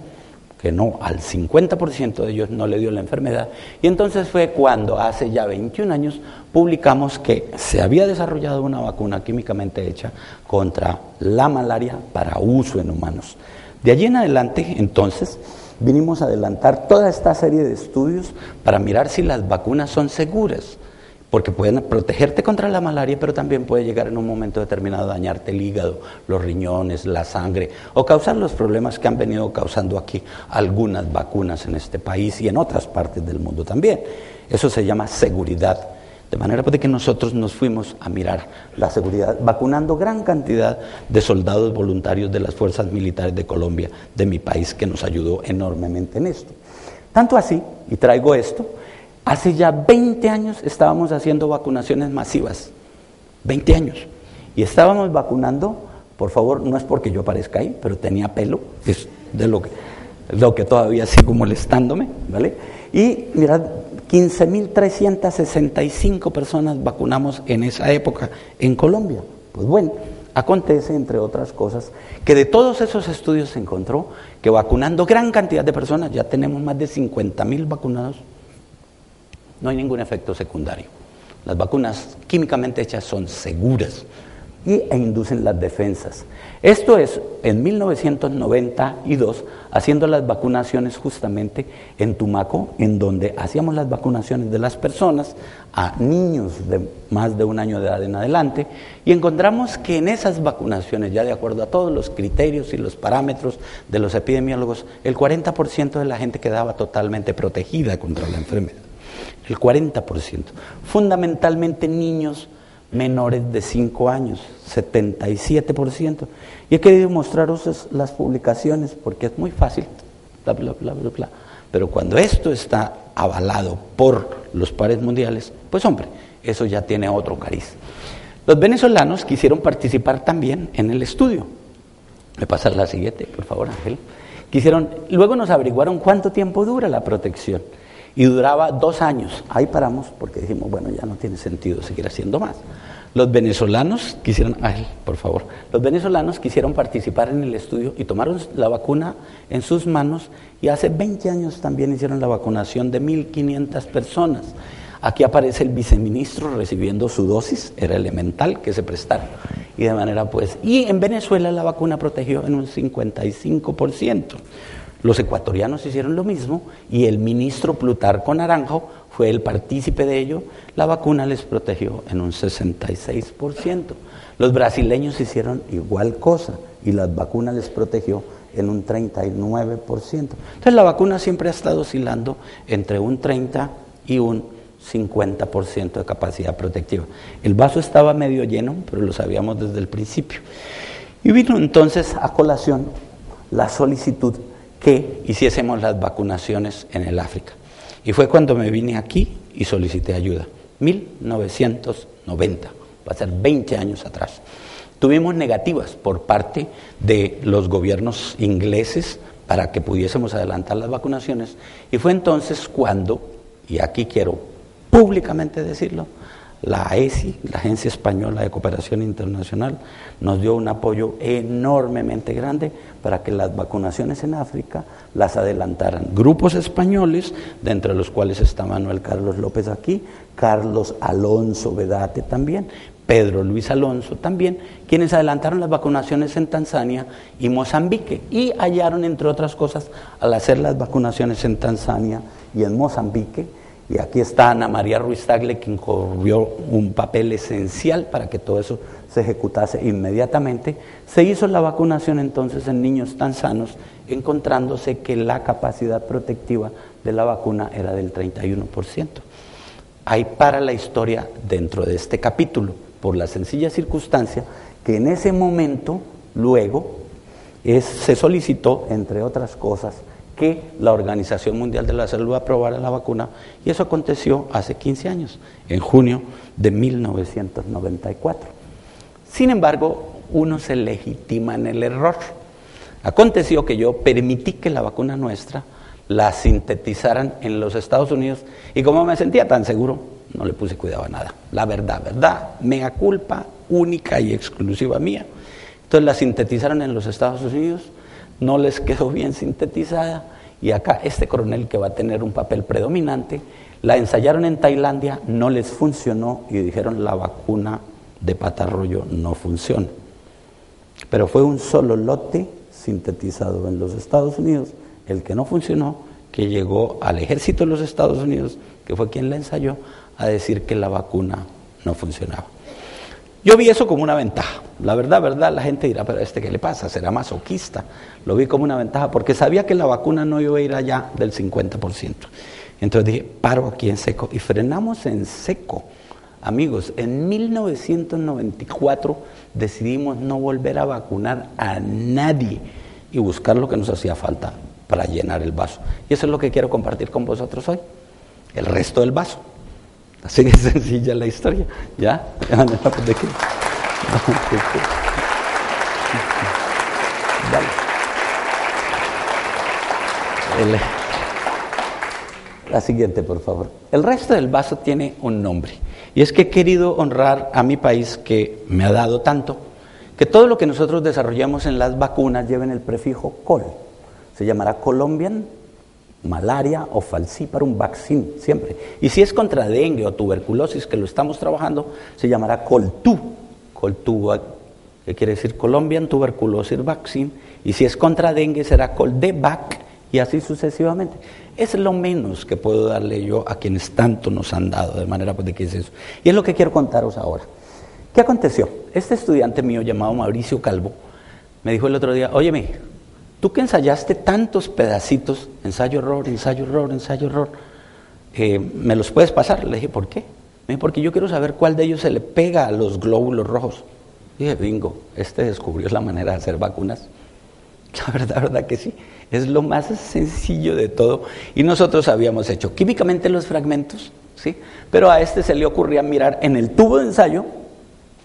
que no, al 50% de ellos no le dio la enfermedad. Y entonces fue cuando hace ya 21 años publicamos que se había desarrollado una vacuna químicamente hecha contra la malaria para uso en humanos. De allí en adelante, entonces, vinimos a adelantar toda esta serie de estudios para mirar si las vacunas son seguras, porque pueden protegerte contra la malaria, pero también puede llegar en un momento determinado a dañarte el hígado, los riñones, la sangre, o causar los problemas que han venido causando aquí algunas vacunas en este país y en otras partes del mundo también. Eso se llama seguridad. De manera pues de que nosotros nos fuimos a mirar la seguridad, vacunando gran cantidad de soldados voluntarios de las Fuerzas Militares de Colombia, de mi país, que nos ayudó enormemente en esto. Tanto así, y traigo esto, hace ya 20 años estábamos haciendo vacunaciones masivas, 20 años, y estábamos vacunando, por favor, no es porque yo aparezca ahí, pero tenía pelo, es de lo que todavía sigo molestándome, ¿vale? Y mirad, 15.365 personas vacunamos en esa época en Colombia. Pues bueno, acontece, entre otras cosas, que de todos esos estudios se encontró que vacunando gran cantidad de personas, ya tenemos más de 50.000 vacunados, no hay ningún efecto secundario. Las vacunas químicamente hechas son seguras e inducen las defensas. Esto es en 1992, haciendo las vacunaciones justamente en Tumaco, en donde hacíamos las vacunaciones de las personas a niños de más de un año de edad en adelante, y encontramos que en esas vacunaciones, ya de acuerdo a todos los criterios y los parámetros de los epidemiólogos, el 40% de la gente quedaba totalmente protegida contra la enfermedad. El 40%, fundamentalmente niños menores de 5 años, 77%. Y he querido mostraros las publicaciones porque es muy fácil, bla, bla, bla, bla, bla. Pero cuando esto está avalado por los pares mundiales, pues hombre, eso ya tiene otro cariz. Los venezolanos quisieron participar también en el estudio. ¿Me pasas la siguiente, por favor, Ángel? Luego nos averiguaron cuánto tiempo dura la protección. Y duraba 2 años. Ahí paramos porque dijimos, bueno, ya no tiene sentido seguir haciendo más. Los venezolanos quisieron, por favor, los venezolanos quisieron participar en el estudio y tomaron la vacuna en sus manos, y hace 20 años también hicieron la vacunación de 1.500 personas. Aquí aparece el viceministro recibiendo su dosis, era elemental que se prestara. Y de manera y en Venezuela la vacuna protegió en un 55%. Los ecuatorianos hicieron lo mismo y el ministro Plutarco Naranjo fue el partícipe de ello. La vacuna les protegió en un 66%. Los brasileños hicieron igual cosa y la vacuna les protegió en un 39%. Entonces la vacuna siempre ha estado oscilando entre un 30 y un 50% de capacidad protectiva. El vaso estaba medio lleno, pero lo sabíamos desde el principio. Y vino entonces a colación la solicitud que hiciésemos las vacunaciones en el África. Y fue cuando me vine aquí y solicité ayuda. 1990, va a ser 20 años atrás. Tuvimos negativas por parte de los gobiernos ingleses para que pudiésemos adelantar las vacunaciones, y fue entonces cuando, y aquí quiero públicamente decirlo, la AESI, la Agencia Española de Cooperación Internacional, nos dio un apoyo enormemente grande para que las vacunaciones en África las adelantaran grupos españoles, de entre los cuales está Manuel Carlos López aquí, Carlos Alonso Vedate también, Pedro Luis Alonso también, quienes adelantaron las vacunaciones en Tanzania y Mozambique, y hallaron, entre otras cosas, al hacer las vacunaciones en Tanzania y en Mozambique, y aquí está Ana María Ruiz Tagle, quien corrió un papel esencial para que todo eso se ejecutase inmediatamente. Se hizo la vacunación entonces en niños tanzanos, encontrándose que la capacidad protectiva de la vacuna era del 31%. Ahí para la historia dentro de este capítulo, por la sencilla circunstancia que en ese momento, luego, se solicitó, entre otras cosas, que la Organización Mundial de la Salud aprobara la vacuna, y eso aconteció hace 15 años, en junio de 1994. Sin embargo, uno se legitima en el error. Aconteció que yo permití que la vacuna nuestra la sintetizaran en los Estados Unidos, y como me sentía tan seguro, no le puse cuidado a nada. La verdad, mea culpa, única y exclusiva mía. Entonces la sintetizaron en los Estados Unidos, no les quedó bien sintetizada, y acá este coronel, que va a tener un papel predominante, la ensayaron en Tailandia, no les funcionó y dijeron: la vacuna de patarroyo no funciona. Pero fue un solo lote sintetizado en los Estados Unidos, el que no funcionó, que llegó al ejército de los Estados Unidos, que fue quien la ensayó, a decir que la vacuna no funcionaba. Yo vi eso como una ventaja. La verdad, la gente dirá: pero ¿qué le pasa? ¿Será masoquista? Lo vi como una ventaja porque sabía que la vacuna no iba a ir allá del 50%. Entonces dije: paro aquí en seco, y frenamos en seco. Amigos, en 1994 decidimos no volver a vacunar a nadie y buscar lo que nos hacía falta para llenar el vaso. Y eso es lo que quiero compartir con vosotros hoy, el resto del vaso. Así de sencilla la historia, ¿ya? Dale. La siguiente, por favor. El resto del vaso tiene un nombre, y es que he querido honrar a mi país, que me ha dado tanto, que todo lo que nosotros desarrollamos en las vacunas lleven el prefijo col. Se llamará Colombian Malaria o Falciparum Vaccine, siempre. Y si es contra dengue o tuberculosis, que lo estamos trabajando, se llamará Coltu. Coltu, que quiere decir Colombian Tuberculosis Vaccine. Y si es contra dengue, será Coldevac, y así sucesivamente. Es lo menos que puedo darle yo a quienes tanto nos han dado, de manera de que es eso. Y es lo que quiero contaros ahora. ¿Qué aconteció? Este estudiante mío llamado Mauricio Calvo me dijo el otro día: óyeme, tú que ensayaste tantos pedacitos, ensayo-error, ¿me los puedes pasar? Le dije: ¿por qué? Me dijo: porque yo quiero saber cuál de ellos se le pega a los glóbulos rojos. Dije: bingo, descubrió la manera de hacer vacunas. La verdad que sí, es lo más sencillo de todo. Y nosotros habíamos hecho químicamente los fragmentos, ¿sí? Pero a se le ocurría mirar en el tubo de ensayo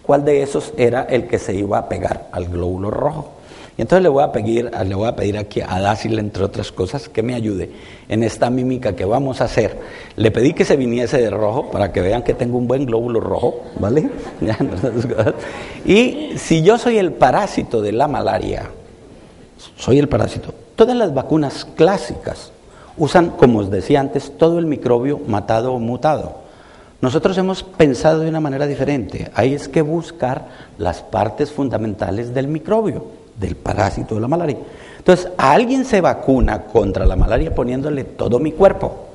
cuál de esos era el que se iba a pegar al glóbulo rojo. Y entonces le voy a pedir aquí a Dácil, entre otras cosas, que me ayude en esta mímica que vamos a hacer. Le pedí que se viniese de rojo para que vean que tengo un buen glóbulo rojo, ¿vale? Y si yo soy el parásito de la malaria, todas las vacunas clásicas usan, como os decía antes, todo el microbio matado o mutado. Nosotros hemos pensado de una manera diferente. Hay que buscar las partes fundamentales del microbio, del parásito de la malaria. Entonces, a alguien se vacuna contra la malaria poniéndole todo mi cuerpo,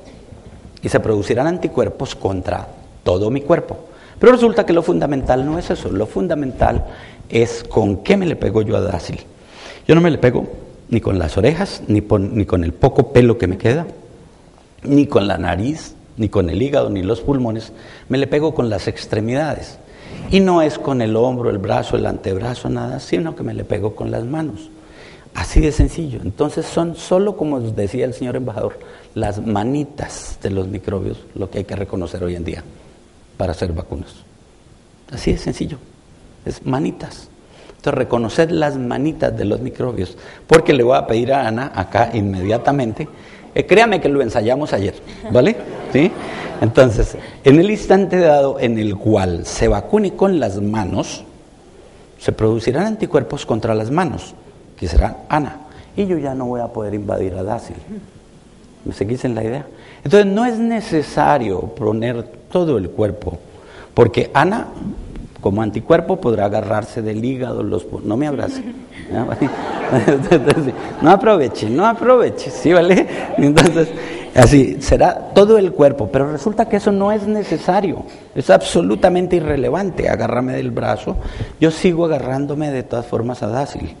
y se producirán anticuerpos contra todo mi cuerpo. Pero resulta que lo fundamental no es eso. Lo fundamental es con qué me le pego yo a Dácil. Yo no me le pego ni con las orejas, ni con el poco pelo que me queda, ni con la nariz, ni con el hígado, ni los pulmones. Me le pego con las extremidades. Y no es con el hombro, el brazo, el antebrazo, nada, sino que me le pego con las manos. Así de sencillo. Entonces son solo, como decía el señor embajador, las manitas de los microbios lo que hay que reconocer hoy en día para hacer vacunas. Así de sencillo. Es manitas. Entonces, reconocer las manitas de los microbios, porque le voy a pedir a Ana acá inmediatamente. Créame que lo ensayamos ayer, ¿vale? ¿Sí? Entonces, en el instante dado en el cual se vacune con las manos, se producirán anticuerpos contra las manos, que serán Ana, y yo ya no voy a poder invadir a Dácil. ¿Me seguís en la idea? Entonces, no es necesario poner todo el cuerpo, porque Ana, como anticuerpo, podrá agarrarse del hígado, no me abrace. No aproveche, ¿sí, vale? Entonces, así, será todo el cuerpo, pero resulta que eso no es necesario, es absolutamente irrelevante. Agárrame del brazo, yo sigo agarrándome de todas formas a Dácil,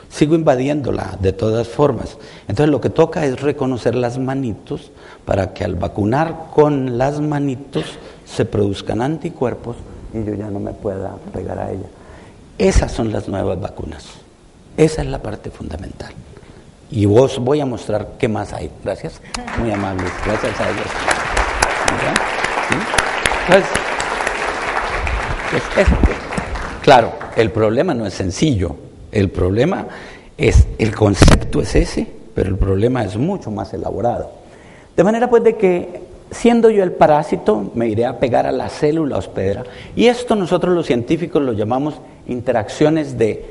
sigo invadiéndola de todas formas. Entonces lo que toca es reconocer las manitos, para que al vacunar con las manitos se produzcan anticuerpos y yo ya no me pueda pegar a ella. Esas son las nuevas vacunas. Esa es la parte fundamental. y vos voy a mostrar qué más hay. Gracias, muy amables, gracias a ellos. ¿Sí? Pues eso. Claro, el problema no es sencillo, el problema es, el concepto es ese, pero el problema es mucho más elaborado. De manera pues de que, siendo yo el parásito, me iré a pegar a la célula hospedera, y esto nosotros los científicos lo llamamos interacciones de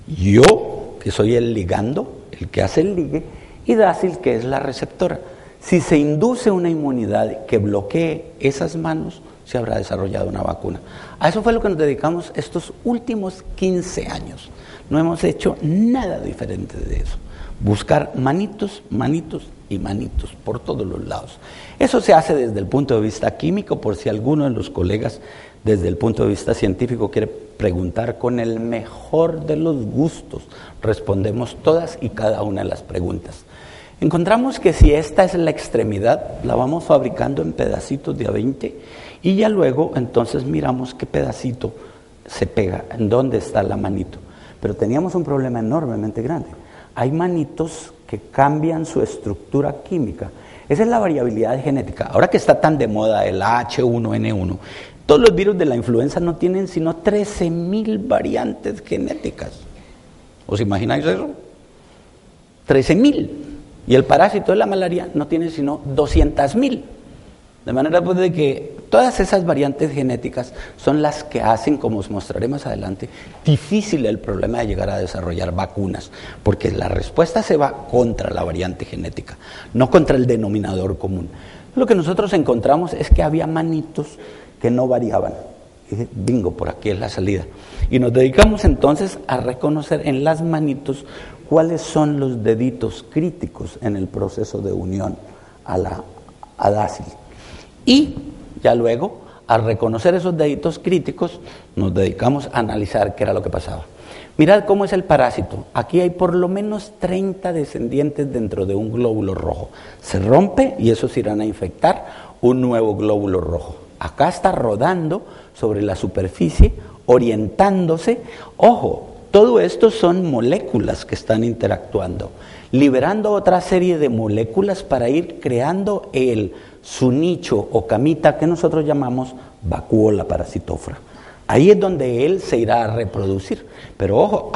yo, que soy el ligando, el que hace el ligue, y dácil, que es la receptora. Si se induce una inmunidad que bloquee esas manos, se habrá desarrollado una vacuna. A eso fue lo que nos dedicamos estos últimos 15 años. No hemos hecho nada diferente de eso. Buscar manitos, manitos y manitos por todos los lados. Eso se hace desde el punto de vista químico, por si alguno de los colegas desde el punto de vista científico quiere preguntar, con el mejor de los gustos respondemos todas y cada una de las preguntas. Encontramos que si esta es la extremidad, la vamos fabricando en pedacitos de A20 y ya luego entonces miramos qué pedacito se pega, en dónde está la manito. Pero teníamos un problema enormemente grande. Hay manitos que cambian su estructura química. Esa es la variabilidad genética. Ahora que está tan de moda el H1N1, todos los virus de la influenza no tienen sino 13,000 variantes genéticas. ¿Os imagináis eso? 13,000. Y el parásito de la malaria no tiene sino 200,000. De manera pues de que todas esas variantes genéticas son las que hacen, como os mostraré más adelante, difícil el problema de llegar a desarrollar vacunas, porque la respuesta se va contra la variante genética, no contra el denominador común. Lo que nosotros encontramos es que había manitos que no variaban. Y dije, bingo, por aquí es la salida. Y nos dedicamos entonces a reconocer en las manitos cuáles son los deditos críticos en el proceso de unión a dácil. Y ya luego, al reconocer esos deditos críticos, nos dedicamos a analizar qué era lo que pasaba. Mirad cómo es el parásito. Aquí hay por lo menos 30 descendientes dentro de un glóbulo rojo. Se rompe y esos irán a infectar un nuevo glóbulo rojo. Acá está rodando sobre la superficie, orientándose. Ojo, todo esto son moléculas que están interactuando, liberando otra serie de moléculas para ir creando su nicho o camita que nosotros llamamos vacuola parasitófora. Ahí es donde él se irá a reproducir. Pero ojo,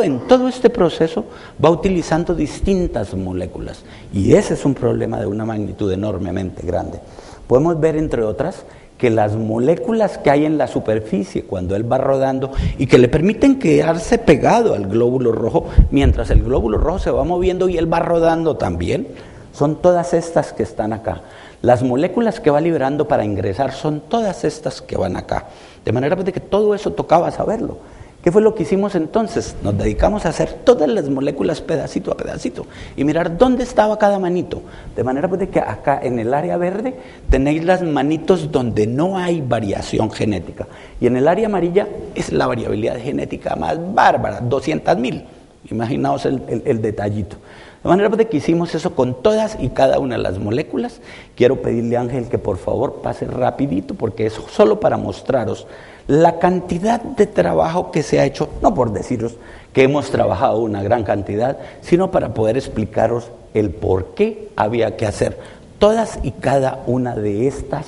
en todo este proceso va utilizando distintas moléculas. Y ese es un problema de una magnitud enormemente grande. Podemos ver, entre otras, que las moléculas que hay en la superficie cuando él va rodando y que le permiten quedarse pegado al glóbulo rojo, mientras el glóbulo rojo se va moviendo y él va rodando también, son todas estas que están acá. Las moléculas que va liberando para ingresar son todas estas que van acá. De manera que todo eso tocaba saberlo. ¿Qué fue lo que hicimos entonces? Nos dedicamos a hacer todas las moléculas pedacito a pedacito y mirar dónde estaba cada manito. De manera que acá en el área verde tenéis las manitos donde no hay variación genética. Y en el área amarilla es la variabilidad genética más bárbara, 200,000. Imaginaos el detallito. De manera que hicimos eso con todas y cada una de las moléculas. Quiero pedirle a Ángel que por favor pase rapidito, porque es solo para mostraros la cantidad de trabajo que se ha hecho, no por deciros que hemos trabajado una gran cantidad, sino para poder explicaros el por qué había que hacer todas y cada una de estas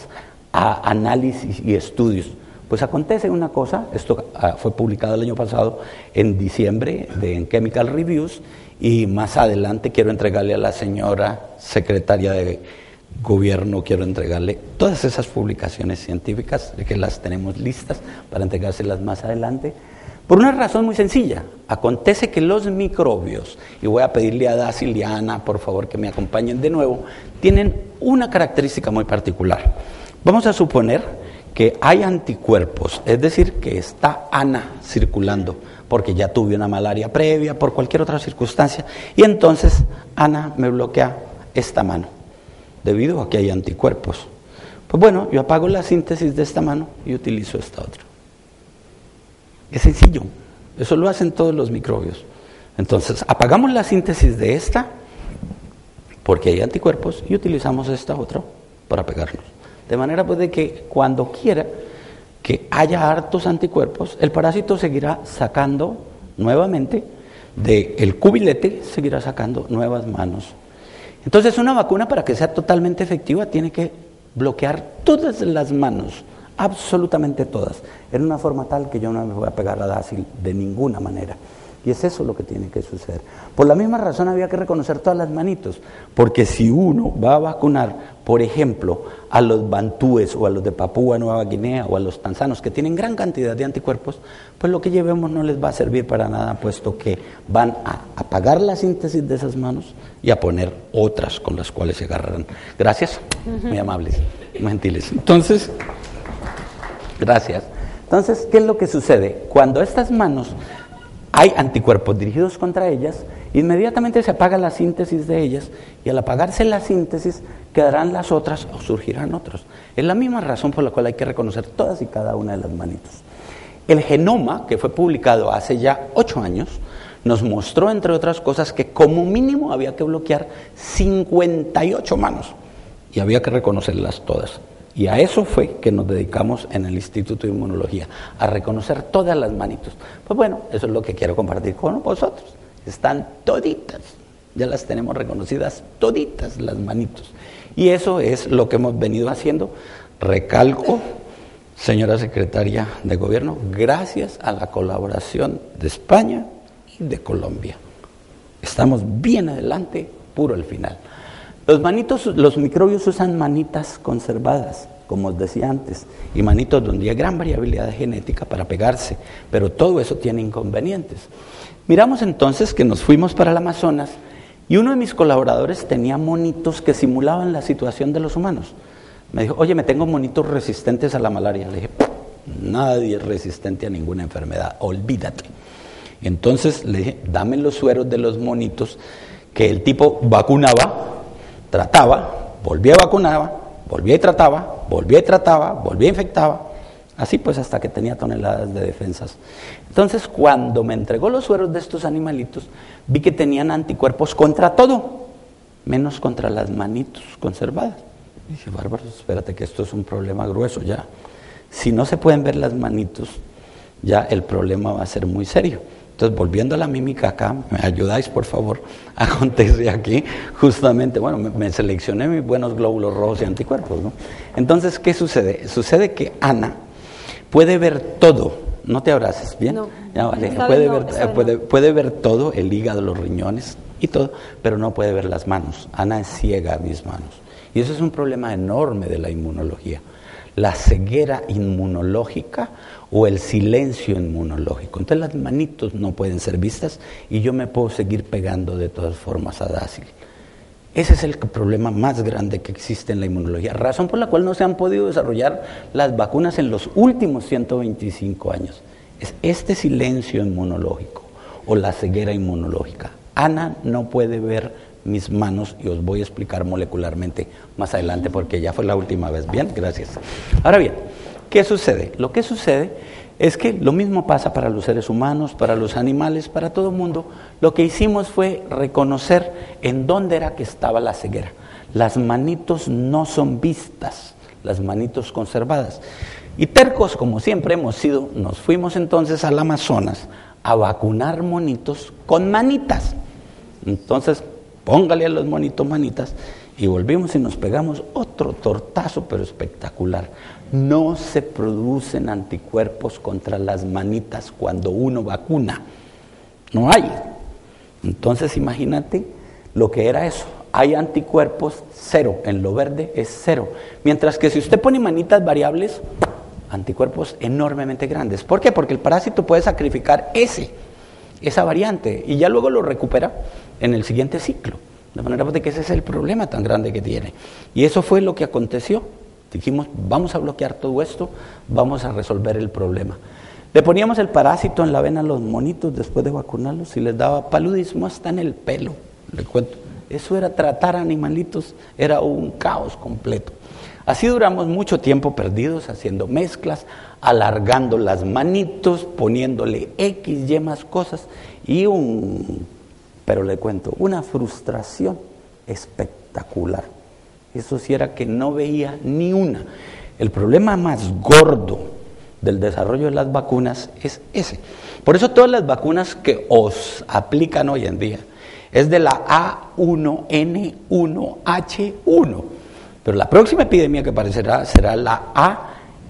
análisis y estudios. Pues acontece una cosa, esto fue publicado el año pasado en diciembre en Chemical Reviews, y más adelante quiero entregarle a la señora secretaria de Gobierno, quiero entregarle todas esas publicaciones científicas, que las tenemos listas para entregárselas más adelante, por una razón muy sencilla. Acontece que los microbios, y voy a pedirle a Dácil y a Ana, por favor, que me acompañen de nuevo, tienen una característica muy particular. Vamos a suponer que hay anticuerpos, es decir, que está Ana circulando, porque ya tuve una malaria previa, por cualquier otra circunstancia, y entonces Ana me bloquea esta mano, debido a que hay anticuerpos. Pues bueno, yo apago la síntesis de esta mano y utilizo esta otra. Es sencillo, eso lo hacen todos los microbios. Entonces, apagamos la síntesis de esta, porque hay anticuerpos, y utilizamos esta otra para pegarnos. De manera pues de que cuando quiera que haya hartos anticuerpos, el parásito seguirá sacando nuevamente del cubilete, seguirá sacando nuevas manos. Entonces, una vacuna, para que sea totalmente efectiva, tiene que bloquear todas las manos, absolutamente todas, en una forma tal que yo no me voy a pegar a Dácil de ninguna manera. Y es eso lo que tiene que suceder. Por la misma razón había que reconocer todas las manitos, porque si uno va a vacunar, por ejemplo, a los bantúes o a los de Papúa Nueva Guinea o a los tanzanos, que tienen gran cantidad de anticuerpos, pues lo que llevemos no les va a servir para nada, puesto que van a apagar la síntesis de esas manos y a poner otras con las cuales se agarrarán. Gracias, muy amables, muy gentiles. Entonces, gracias. Entonces, ¿qué es lo que sucede? Cuando estas manos hay anticuerpos dirigidos contra ellas, inmediatamente se apaga la síntesis de ellas, y al apagarse la síntesis quedarán las otras o surgirán otros. Es la misma razón por la cual hay que reconocer todas y cada una de las manitos. El genoma, que fue publicado hace ya 8 años, nos mostró, entre otras cosas, que como mínimo había que bloquear 58 manos, y había que reconocerlas todas. Y a eso fue que nos dedicamos en el Instituto de Inmunología, a reconocer todas las manitos. Pues bueno, eso es lo que quiero compartir con vosotros. Están toditas, ya las tenemos reconocidas toditas las manitos. Y eso es lo que hemos venido haciendo. Recalco, señora secretaria de Gobierno, gracias a la colaboración de España y de Colombia. Estamos bien adelante, puro el final. Los microbios usan manitas conservadas, como os decía antes, y manitos donde hay gran variabilidad genética para pegarse, pero todo eso tiene inconvenientes. Miramos entonces que nos fuimos para el Amazonas, y uno de mis colaboradores tenía monitos que simulaban la situación de los humanos. Me dijo, oye, me tengo monitos resistentes a la malaria. Le dije, nadie es resistente a ninguna enfermedad, olvídate. Entonces le dije, dame los sueros de los monitos que el tipo vacunaba, trataba, volvía vacunaba, volvía y trataba, volvía y trataba, volvía y infectaba, así pues hasta que tenía toneladas de defensas. Entonces, cuando me entregó los sueros de estos animalitos, vi que tenían anticuerpos contra todo, menos contra las manitos conservadas. Y dije, bárbaro, espérate que esto es un problema grueso ya. Si no se pueden ver las manitos, ya el problema va a ser muy serio. Entonces, volviendo a la mímica acá, ¿me ayudáis, por favor? Acontece aquí, justamente, bueno, me seleccioné mis buenos glóbulos rojos y anticuerpos, ¿no? Entonces, ¿qué sucede? Sucede que Ana puede ver todo, no te abraces, ¿bien? No, ya vale. Puede ver todo, el hígado, los riñones y todo, pero no puede ver las manos. Ana es ciega a mis manos. Y eso es un problema enorme de la inmunología. La ceguera inmunológica o el silencio inmunológico. Entonces las manitos no pueden ser vistas y yo me puedo seguir pegando de todas formas a Dácil. Ese es el problema más grande que existe en la inmunología, razón por la cual no se han podido desarrollar las vacunas en los últimos 125 años. Es este silencio inmunológico o la ceguera inmunológica. Ana no puede ver mis manos y os voy a explicar molecularmente más adelante porque ya fue la última vez. Bien, gracias. Ahora bien, ¿qué sucede? Lo que sucede es que lo mismo pasa para los seres humanos, para los animales, para todo el mundo. Lo que hicimos fue reconocer en dónde era que estaba la ceguera. Las manitos no son vistas, las manitos conservadas. Y tercos, como siempre hemos sido, nos fuimos entonces al Amazonas a vacunar monitos con manitas. Entonces, póngale a los monitos manitas y volvimos y nos pegamos otro tortazo, pero espectacular. No se producen anticuerpos contra las manitas cuando uno vacuna. No hay. Entonces imagínate lo que era eso. Hay anticuerpos cero, en lo verde es cero. Mientras que si usted pone manitas variables, anticuerpos enormemente grandes. ¿Por qué? Porque el parásito puede sacrificar esa variante y ya luego lo recupera en el siguiente ciclo. De manera que ese es el problema tan grande que tiene. Y eso fue lo que aconteció. Dijimos, vamos a bloquear todo esto, vamos a resolver el problema. Le poníamos el parásito en la vena a los monitos después de vacunarlos y les daba paludismo hasta en el pelo. Le cuento, eso era tratar animalitos, era un caos completo. Así duramos mucho tiempo perdidos haciendo mezclas, alargando las manitos, poniéndole X, Y más cosas pero le cuento, una frustración espectacular. Eso sí era que no veía ni una. El problema más gordo del desarrollo de las vacunas es ese. Por eso todas las vacunas que os aplican hoy en día es de la A1N1H1, pero la próxima epidemia que aparecerá será la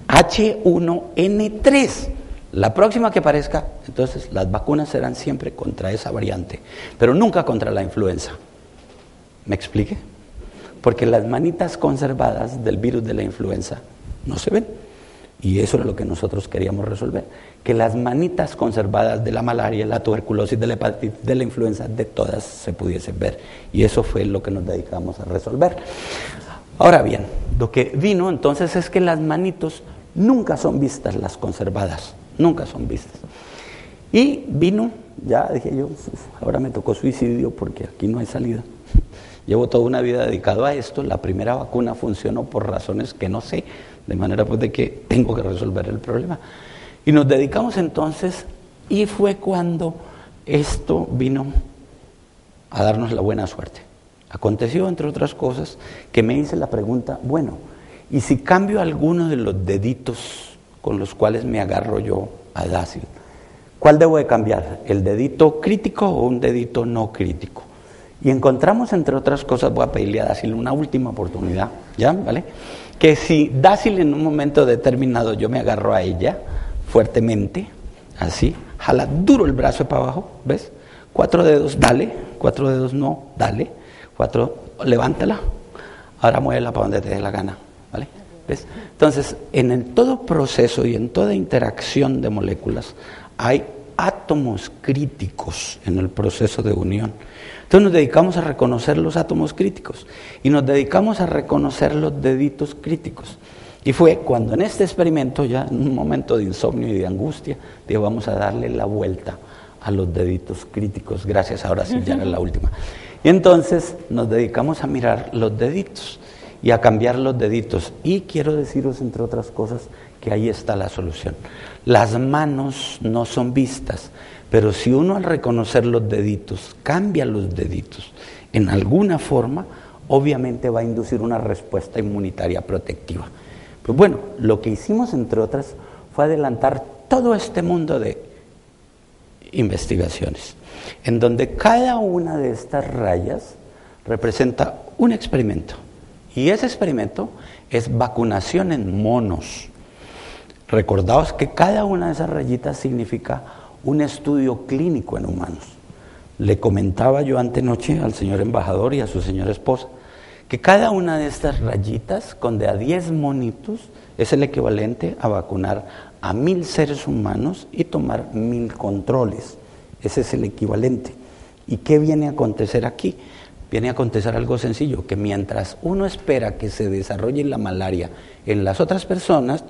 AH1N3. La próxima que aparezca, entonces las vacunas serán siempre contra esa variante, pero nunca contra la influenza. ¿Me expliqué? Porque las manitas conservadas del virus de la influenza no se ven. Y eso es lo que nosotros queríamos resolver, que las manitas conservadas de la malaria, la tuberculosis, de la hepatitis, de la influenza, de todas se pudiesen ver. Y eso fue lo que nos dedicamos a resolver. Ahora bien, lo que vino entonces es que las manitos nunca son vistas, las conservadas, nunca son vistas. Y vino, ya dije yo, ahora me tocó suicidio porque aquí no hay salida. Llevo toda una vida dedicado a esto. La primera vacuna funcionó por razones que no sé, de manera pues de que tengo que resolver el problema. Y nos dedicamos entonces, y fue cuando esto vino a darnos la buena suerte. Aconteció, entre otras cosas, que me hice la pregunta, bueno, ¿y si cambio alguno de los deditos con los cuales me agarro yo a Dácil? ¿Cuál debo de cambiar? ¿El dedito crítico o un dedito no crítico? Y encontramos, entre otras cosas, voy a pedirle a Dácil una última oportunidad, ¿ya? ¿Vale? Que si Dácil en un momento determinado yo me agarro a ella fuertemente, así, jala duro el brazo para abajo, ¿ves? 4 dedos, dale, 4 dedos no, dale, 4, levántala, ahora muévela para donde te dé la gana, ¿vale? ¿Ves? Entonces, en todo proceso y en toda interacción de moléculas hay átomos críticos en el proceso de unión. Entonces nos dedicamos a reconocer los átomos críticos y nos dedicamos a reconocer los deditos críticos. Y fue cuando en este experimento, ya en un momento de insomnio y de angustia, dije, vamos a darle la vuelta a los deditos críticos, gracias, ahora sí, ya era la última. Y entonces nos dedicamos a mirar los deditos y a cambiar los deditos. Y quiero deciros, entre otras cosas, que ahí está la solución. Las manos no son vistas, pero si uno al reconocer los deditos, cambia los deditos en alguna forma, obviamente va a inducir una respuesta inmunitaria protectiva. Pues bueno, lo que hicimos, entre otras, fue adelantar todo este mundo de investigaciones, en donde cada una de estas rayas representa un experimento. Y ese experimento es vacunación en monos. Recordaos que cada una de esas rayitas significa un estudio clínico en humanos. Le comentaba yo antenoche al señor embajador y a su señora esposa que cada una de estas rayitas, con de a 10 monitos, es el equivalente a vacunar a 1000 seres humanos y tomar 1000 controles. Ese es el equivalente. ¿Y qué viene a acontecer aquí? Viene a acontecer algo sencillo, que mientras uno espera que se desarrolle la malaria en las otras personas,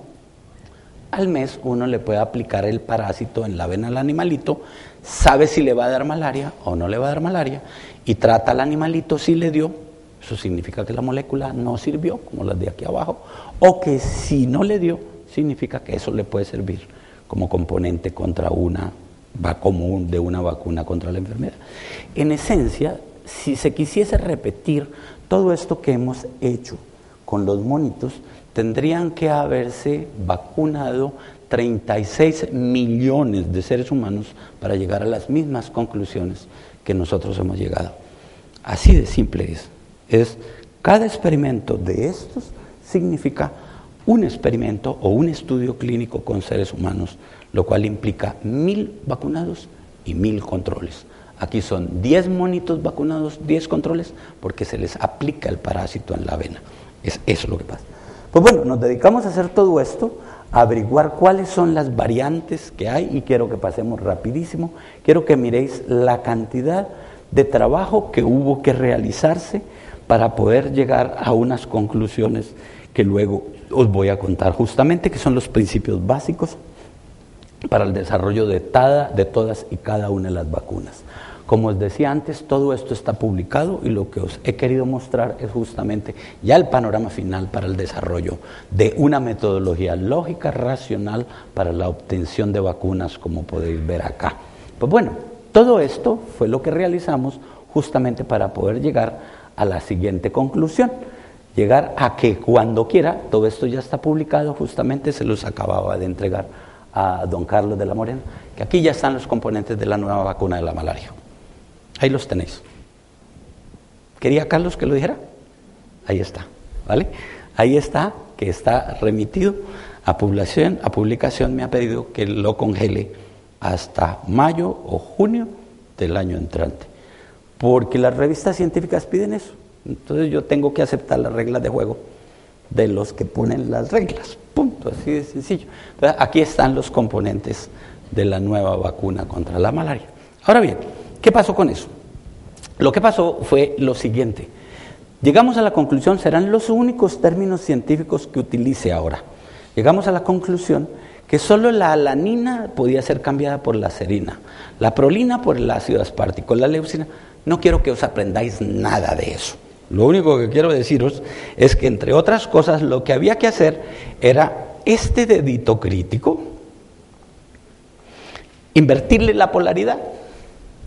al mes uno le puede aplicar el parásito en la vena al animalito, sabe si le va a dar malaria o no le va a dar malaria, y trata al animalito si le dio. Eso significa que la molécula no sirvió, como las de aquí abajo, o que si no le dio, significa que eso le puede servir como componente contra común de una vacuna contra la enfermedad. En esencia, si se quisiese repetir todo esto que hemos hecho con los monitos, tendrían que haberse vacunado 36 millones de seres humanos para llegar a las mismas conclusiones que nosotros hemos llegado. Así de simple es cada experimento de estos significa un experimento o un estudio clínico con seres humanos, lo cual implica 1000 vacunados y 1000 controles. Aquí son 10 monitos vacunados, 10 controles, porque se les aplica el parásito en la vena. Eso es lo que pasa. Pues bueno, nos dedicamos a hacer todo esto, a averiguar cuáles son las variantes que hay, y quiero que pasemos rapidísimo. Quiero que miréis la cantidad de trabajo que hubo que realizarse para poder llegar a unas conclusiones que luego os voy a contar, justamente, que son los principios básicos para el desarrollo de todas y cada una de las vacunas. Como os decía antes, todo esto está publicado y lo que os he querido mostrar es justamente ya el panorama final para el desarrollo de una metodología lógica, racional para la obtención de vacunas, como podéis ver acá. Pues bueno, todo esto fue lo que realizamos justamente para poder llegar a la siguiente conclusión. llegar a que cuando quiera, todo esto ya está publicado, justamente se los acababa de entregar a don Carlos de la Morena, que aquí ya están los componentes de la nueva vacuna de la malaria. Ahí los tenéis. ¿Quería Carlos que lo dijera? Ahí está, ¿vale? Ahí está, que está remitido a publicación, me ha pedido que lo congele hasta mayo o junio del año entrante, porque las revistas científicas piden eso. Entonces yo tengo que aceptar las reglas de juego de los que ponen las reglas, punto, así de sencillo. Entonces aquí están los componentes de la nueva vacuna contra la malaria. Ahora bien, ¿qué pasó con eso? Lo que pasó fue lo siguiente. Llegamos a la conclusión, serán los únicos términos científicos que utilice ahora. Llegamos a la conclusión que solo la alanina podía ser cambiada por la serina, la prolina por el ácido aspartico, la leucina. No quiero que os aprendáis nada de eso. Lo único que quiero deciros es que, entre otras cosas, lo que había que hacer era este dedito crítico, invertirle la polaridad,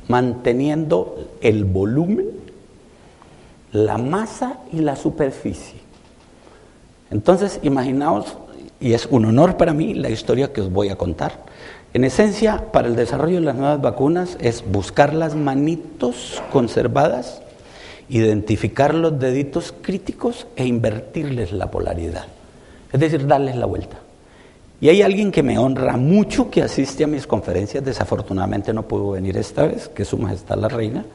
manteniendo el volumen, la masa y la superficie. Entonces, imaginaos, y es un honor para mí la historia que os voy a contar. En esencia, para el desarrollo de las nuevas vacunas es buscar las manitos conservadas, identificar los deditos críticos e invertirles la polaridad, es decir, darles la vuelta. Y hay alguien que me honra mucho, que asiste a mis conferencias, desafortunadamente no pudo venir esta vez, que es Su Majestad la Reina,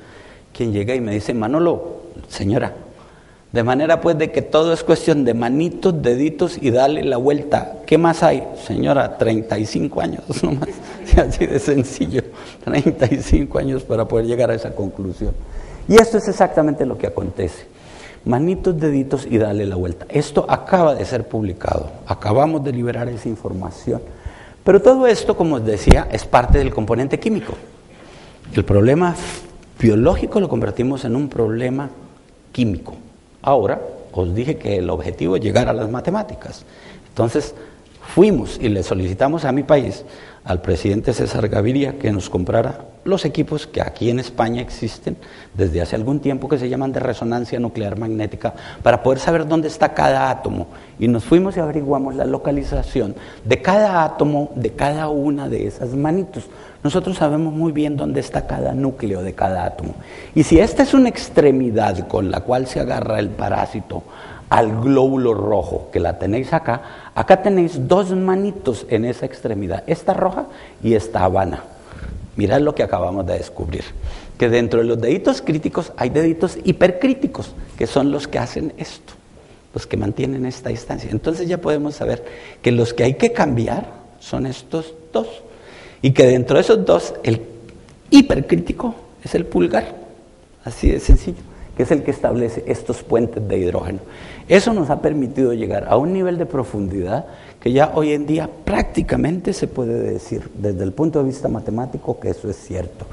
quien llega y me dice: Manolo, señora, de manera pues de que todo es cuestión de manitos, deditos y darle la vuelta. ¿Qué más hay? Señora, 35 años nomás, así de sencillo, 35 años para poder llegar a esa conclusión. Y esto es exactamente lo que acontece. Manitos, deditos y darle la vuelta. Esto acaba de ser publicado, acabamos de liberar esa información. Pero todo esto, como os decía, es parte del componente químico. El problema biológico lo convertimos en un problema químico. Ahora, os dije que el objetivo es llegar a las matemáticas. Entonces, fuimos y le solicitamos a mi país, al presidente César Gaviria, que nos comprara los equipos que aquí en España existen desde hace algún tiempo, que se llaman de resonancia nuclear magnética, para poder saber dónde está cada átomo. Y nos fuimos y averiguamos la localización de cada átomo, de cada una de esas manitos. Nosotros sabemos muy bien dónde está cada núcleo de cada átomo. Y si esta es una extremidad con la cual se agarra el parásito al glóbulo rojo, que la tenéis acá, acá tenéis dos manitos en esa extremidad, esta roja y esta habana. Mirad lo que acabamos de descubrir, que dentro de los deditos críticos hay deditos hipercríticos, que son los que hacen esto, los que mantienen esta distancia. Entonces ya podemos saber que los que hay que cambiar son estos dos, y que dentro de esos dos el hipercrítico es el pulgar, así de sencillo, que es el que establece estos puentes de hidrógeno. Eso nos ha permitido llegar a un nivel de profundidad que ya hoy en día prácticamente se puede decir desde el punto de vista matemático que eso es cierto.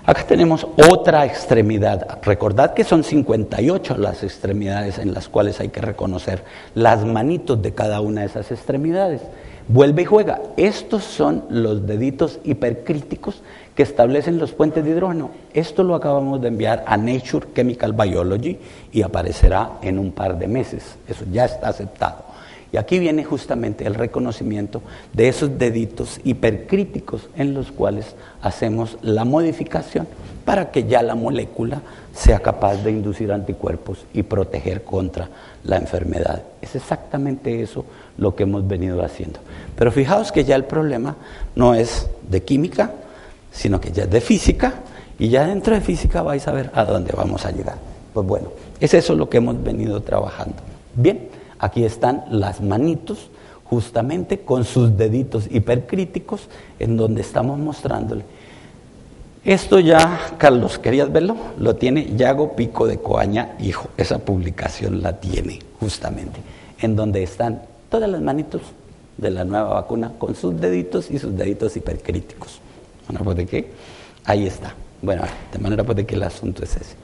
Acá tenemos otra extremidad. Recordad que son 58 las extremidades en las cuales hay que reconocer las manitos de cada una de esas extremidades. Vuelve y juega. Estos son los deditos hipercríticos que establecen los puentes de hidrógeno. Esto lo acabamos de enviar a Nature Chemical Biology y aparecerá en un par de meses. Eso ya está aceptado. Y aquí viene justamente el reconocimiento de esos deditos hipercríticos en los cuales hacemos la modificación para que ya la molécula sea capaz de inducir anticuerpos y proteger contra la enfermedad. Es exactamente eso lo que hemos venido haciendo. Pero fijaos que ya el problema no es de química, sino que ya es de física, y ya dentro de física vais a ver a dónde vamos a llegar. Pues bueno, es eso lo que hemos venido trabajando. Bien, aquí están las manitos, justamente con sus deditos hipercríticos, en donde estamos mostrándole. Esto ya, Carlos, ¿querías verlo? Lo tiene Yago Pico de Coaña, hijo. Esa publicación la tiene, justamente, en donde están todas las manitos de la nueva vacuna con sus deditos y sus deditos hipercríticos. Bueno, pues de qué, ahí está. Bueno, de manera pues de que el asunto es ese.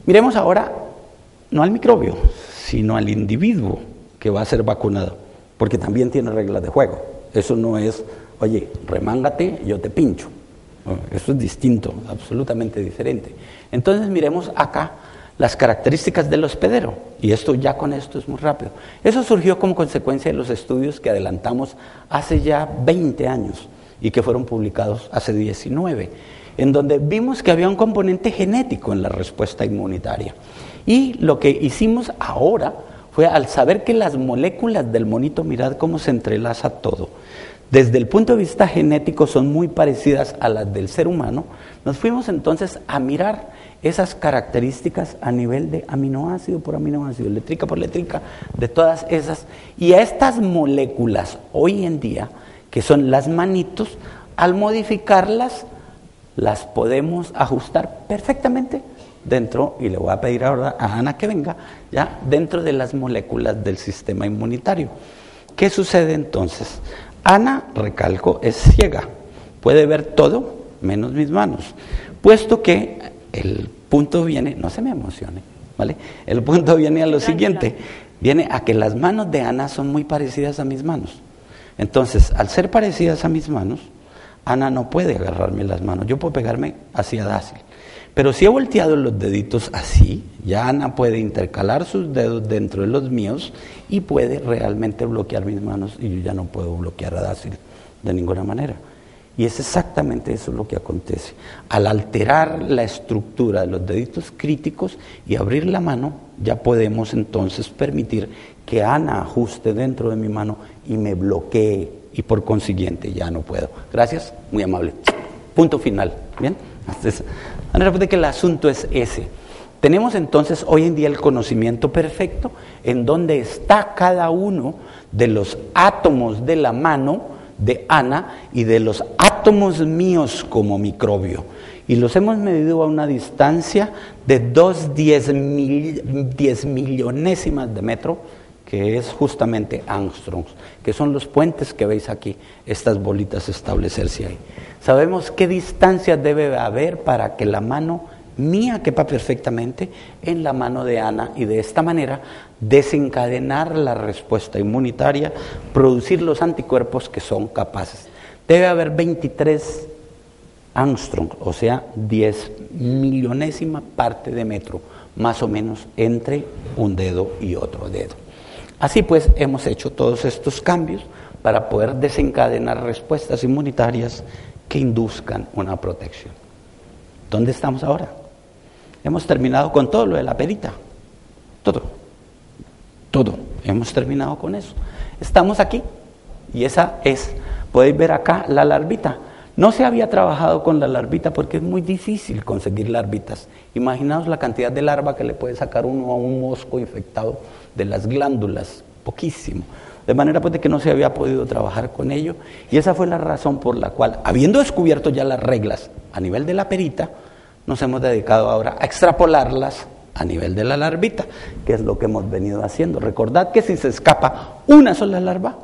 Miremos ahora, no al microbio, sino al individuo que va a ser vacunado, porque también tiene reglas de juego. Eso no es, oye, remángate, yo te pincho. Eso es distinto, absolutamente diferente. Entonces miremos acá Las características del hospedero, y esto ya con esto es muy rápido. Eso surgió como consecuencia de los estudios que adelantamos hace ya 20 años y que fueron publicados hace 19, en donde vimos que había un componente genético en la respuesta inmunitaria. Y lo que hicimos ahora fue, al saber que las moléculas del monito, mirad cómo se entrelaza todo, desde el punto de vista genético son muy parecidas a las del ser humano, nos fuimos entonces a mirar esas características a nivel de aminoácido por aminoácido, letrica por letrica, de todas esas, y a estas moléculas hoy en día, que son las manitos, al modificarlas, las podemos ajustar perfectamente dentro, y le voy a pedir ahora a Ana que venga, ya dentro de las moléculas del sistema inmunitario. ¿Qué sucede entonces? Ana, recalco, es ciega, puede ver todo menos mis manos, puesto que el punto viene, no se me emocione, ¿vale? El punto viene a lo siguiente, viene a que las manos de Ana son muy parecidas a mis manos. Entonces, al ser parecidas a mis manos, Ana no puede agarrarme las manos, yo puedo pegarme así a dácil. Pero si he volteado los deditos así, ya Ana puede intercalar sus dedos dentro de los míos y puede realmente bloquear mis manos, y yo ya no puedo bloquear a dácil de ninguna manera. Y es exactamente eso lo que acontece. Al alterar la estructura de los deditos críticos y abrir la mano, ya podemos entonces permitir que Ana ajuste dentro de mi mano y me bloquee, y por consiguiente ya no puedo. Gracias, muy amable. Punto final. ¿Bien? Entonces, de que el asunto es ese. Tenemos entonces hoy en día el conocimiento perfecto en donde está cada uno de los átomos de la mano de Ana y de los átomos míos como microbio. Y los hemos medido a una distancia de 2 10 millonésimas de metro, que es justamente angstroms, que son los puentes que veis aquí, estas bolitas establecerse ahí. Sabemos qué distancia debe haber para que la mano mía quepa perfectamente en la mano de Ana, y de esta manera desencadenar la respuesta inmunitaria, producir los anticuerpos que son capaces. Debe haber 23 angstrom, o sea, 10 millonésima parte de metro, más o menos, entre un dedo y otro dedo. Así pues, hemos hecho todos estos cambios para poder desencadenar respuestas inmunitarias que induzcan una protección. ¿Dónde estamos ahora? Hemos terminado con todo lo de la perita. Todo. Hemos terminado con eso. Estamos aquí. Y esa es, podéis ver acá la larvita. No se había trabajado con la larvita porque es muy difícil conseguir larvitas. Imaginaos la cantidad de larva que le puede sacar uno a un mosco infectado de las glándulas, poquísimo. De manera pues de que no se había podido trabajar con ello, y esa fue la razón por la cual, habiendo descubierto ya las reglas a nivel de la perita, nos hemos dedicado ahora a extrapolarlas a nivel de la larvita, que es lo que hemos venido haciendo. Recordad que si se escapa una sola larva,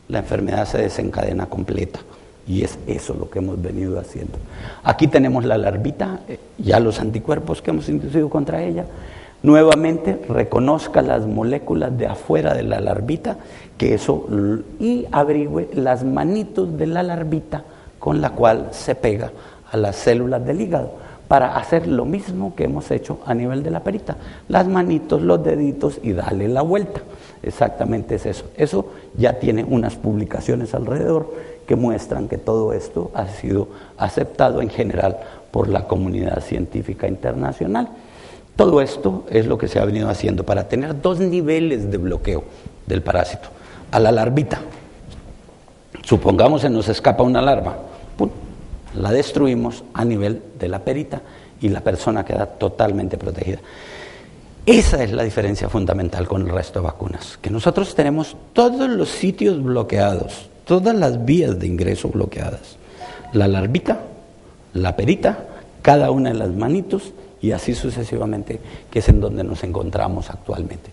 la enfermedad se desencadena completa, y es eso lo que hemos venido haciendo. Aquí tenemos la larvita, ya los anticuerpos que hemos inducido contra ella. Nuevamente reconozca las moléculas de afuera de la larvita, que eso, y averigüe las manitos de la larvita con la cual se pega a las células del hígado, para hacer lo mismo que hemos hecho a nivel de la perita, las manitos, los deditos, y darle la vuelta. Exactamente es eso. Eso ya tiene unas publicaciones alrededor que muestran que todo esto ha sido aceptado en general por la comunidad científica internacional. Todo esto es lo que se ha venido haciendo para tener 2 niveles de bloqueo del parásito. A la larvita, supongamos se nos escapa una larva, ¡pum!, la destruimos a nivel de la perita y la persona queda totalmente protegida. Esa es la diferencia fundamental con el resto de vacunas, que nosotros tenemos todos los sitios bloqueados, todas las vías de ingreso bloqueadas. La larvita, la perita, cada una de las manitos, y así sucesivamente, que es en donde nos encontramos actualmente.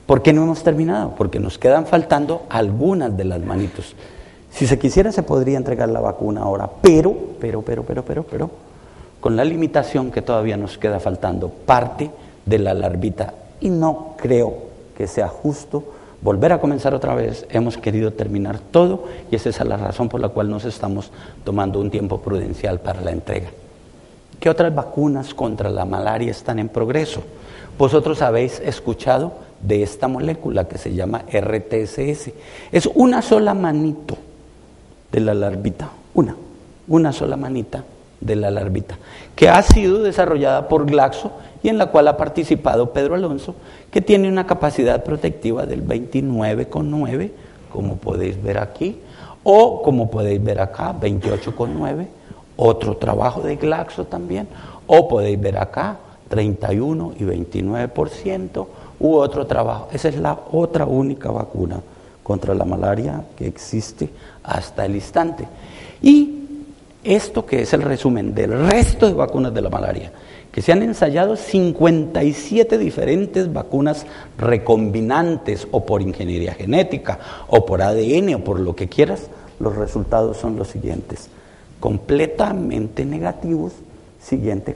¿Por qué no hemos terminado? Porque nos quedan faltando algunas de las manitos. Si se quisiera, se podría entregar la vacuna ahora, pero, con la limitación que todavía nos queda faltando parte de la larvita, y no creo que sea justo volver a comenzar otra vez. Hemos querido terminar todo, y esa es la razón por la cual nos estamos tomando un tiempo prudencial para la entrega. ¿Qué otras vacunas contra la malaria están en progreso? Vosotros habéis escuchado de esta molécula que se llama RTSS. Es una sola manito de la larvita, una sola manita de la larvita, que ha sido desarrollada por Glaxo y en la cual ha participado Pedro Alonso, que tiene una capacidad protectiva del 29,9, como podéis ver aquí, o como podéis ver acá, 28,9, otro trabajo de Glaxo también, o podéis ver acá, 31 y 29%, u otro trabajo. Esa es la otra única vacuna contra la malaria que existe hasta el instante. Y esto que es el resumen del resto de vacunas de la malaria, que se han ensayado 57 diferentes vacunas recombinantes o por ingeniería genética o por ADN o por lo que quieras, los resultados son los siguientes: completamente negativos,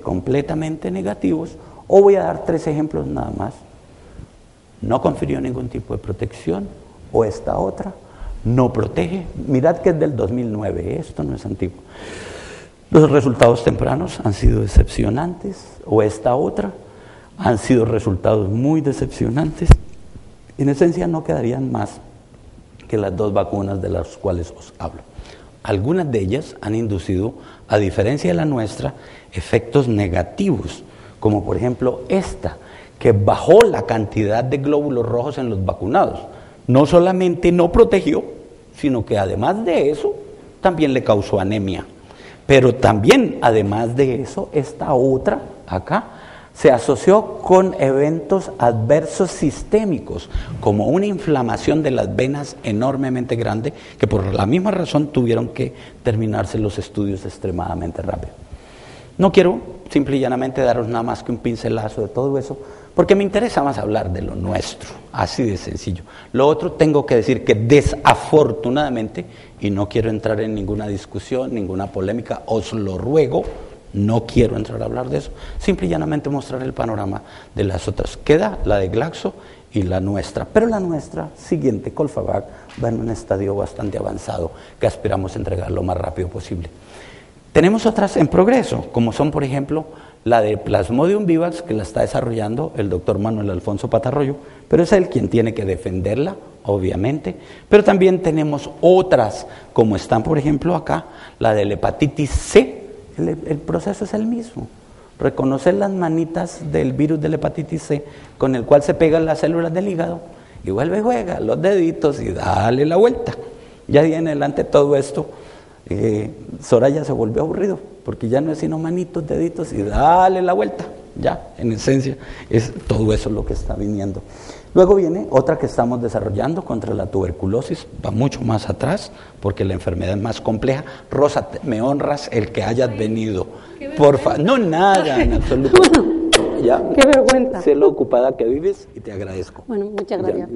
completamente negativos, o voy a dar 3 ejemplos nada más. No confirió ningún tipo de protección, o esta otra no protege. Mirad que es del 2009, esto no es antiguo. Los resultados tempranos han sido decepcionantes, o esta otra han sido resultados muy decepcionantes. En esencia no quedarían más que las 2 vacunas de las cuales os hablo. Algunas de ellas han inducido, a diferencia de la nuestra, efectos negativos, como por ejemplo esta, que bajó la cantidad de glóbulos rojos en los vacunados. No solamente no protegió, sino que además de eso, también le causó anemia. Pero también, además de eso, esta otra, acá, se asoció con eventos adversos sistémicos, como una inflamación de las venas enormemente grande, que por la misma razón tuvieron que terminarse los estudios extremadamente rápido. No quiero simple y llanamente daros nada más que un pincelazo de todo eso, porque me interesa más hablar de lo nuestro, así de sencillo. Lo otro tengo que decir que desafortunadamente, y no quiero entrar en ninguna discusión, ninguna polémica, os lo ruego, no quiero entrar a hablar de eso, simple y llanamente mostrar el panorama de las otras. Queda la de Glaxo y la nuestra, pero la nuestra siguiente, Colfavac, va en un estadio bastante avanzado que aspiramos a entregar lo más rápido posible. Tenemos otras en progreso, como son, por ejemplo, la de Plasmodium vivax, que la está desarrollando el doctor Manuel Alfonso Patarroyo, pero es él quien tiene que defenderla, obviamente. Pero también tenemos otras, como están, por ejemplo, acá, la de la hepatitis C. El proceso es el mismo. Reconocer las manitas del virus de la hepatitis C, con el cual se pegan las células del hígado, y vuelve y juega los deditos y dale la vuelta. Ya de en adelante todo esto, Soraya se volvió aburrido, porque ya no es sino manitos, deditos y dale la vuelta. Ya, en esencia, es todo eso lo que está viniendo. Luego viene otra que estamos desarrollando contra la tuberculosis, va mucho más atrás, porque la enfermedad es más compleja. Rosa, me honras el que hayas venido. Porfa, no nada en absoluto. Ya, qué vergüenza. Sé lo ocupada que vives y te agradezco. Bueno, muchas gracias.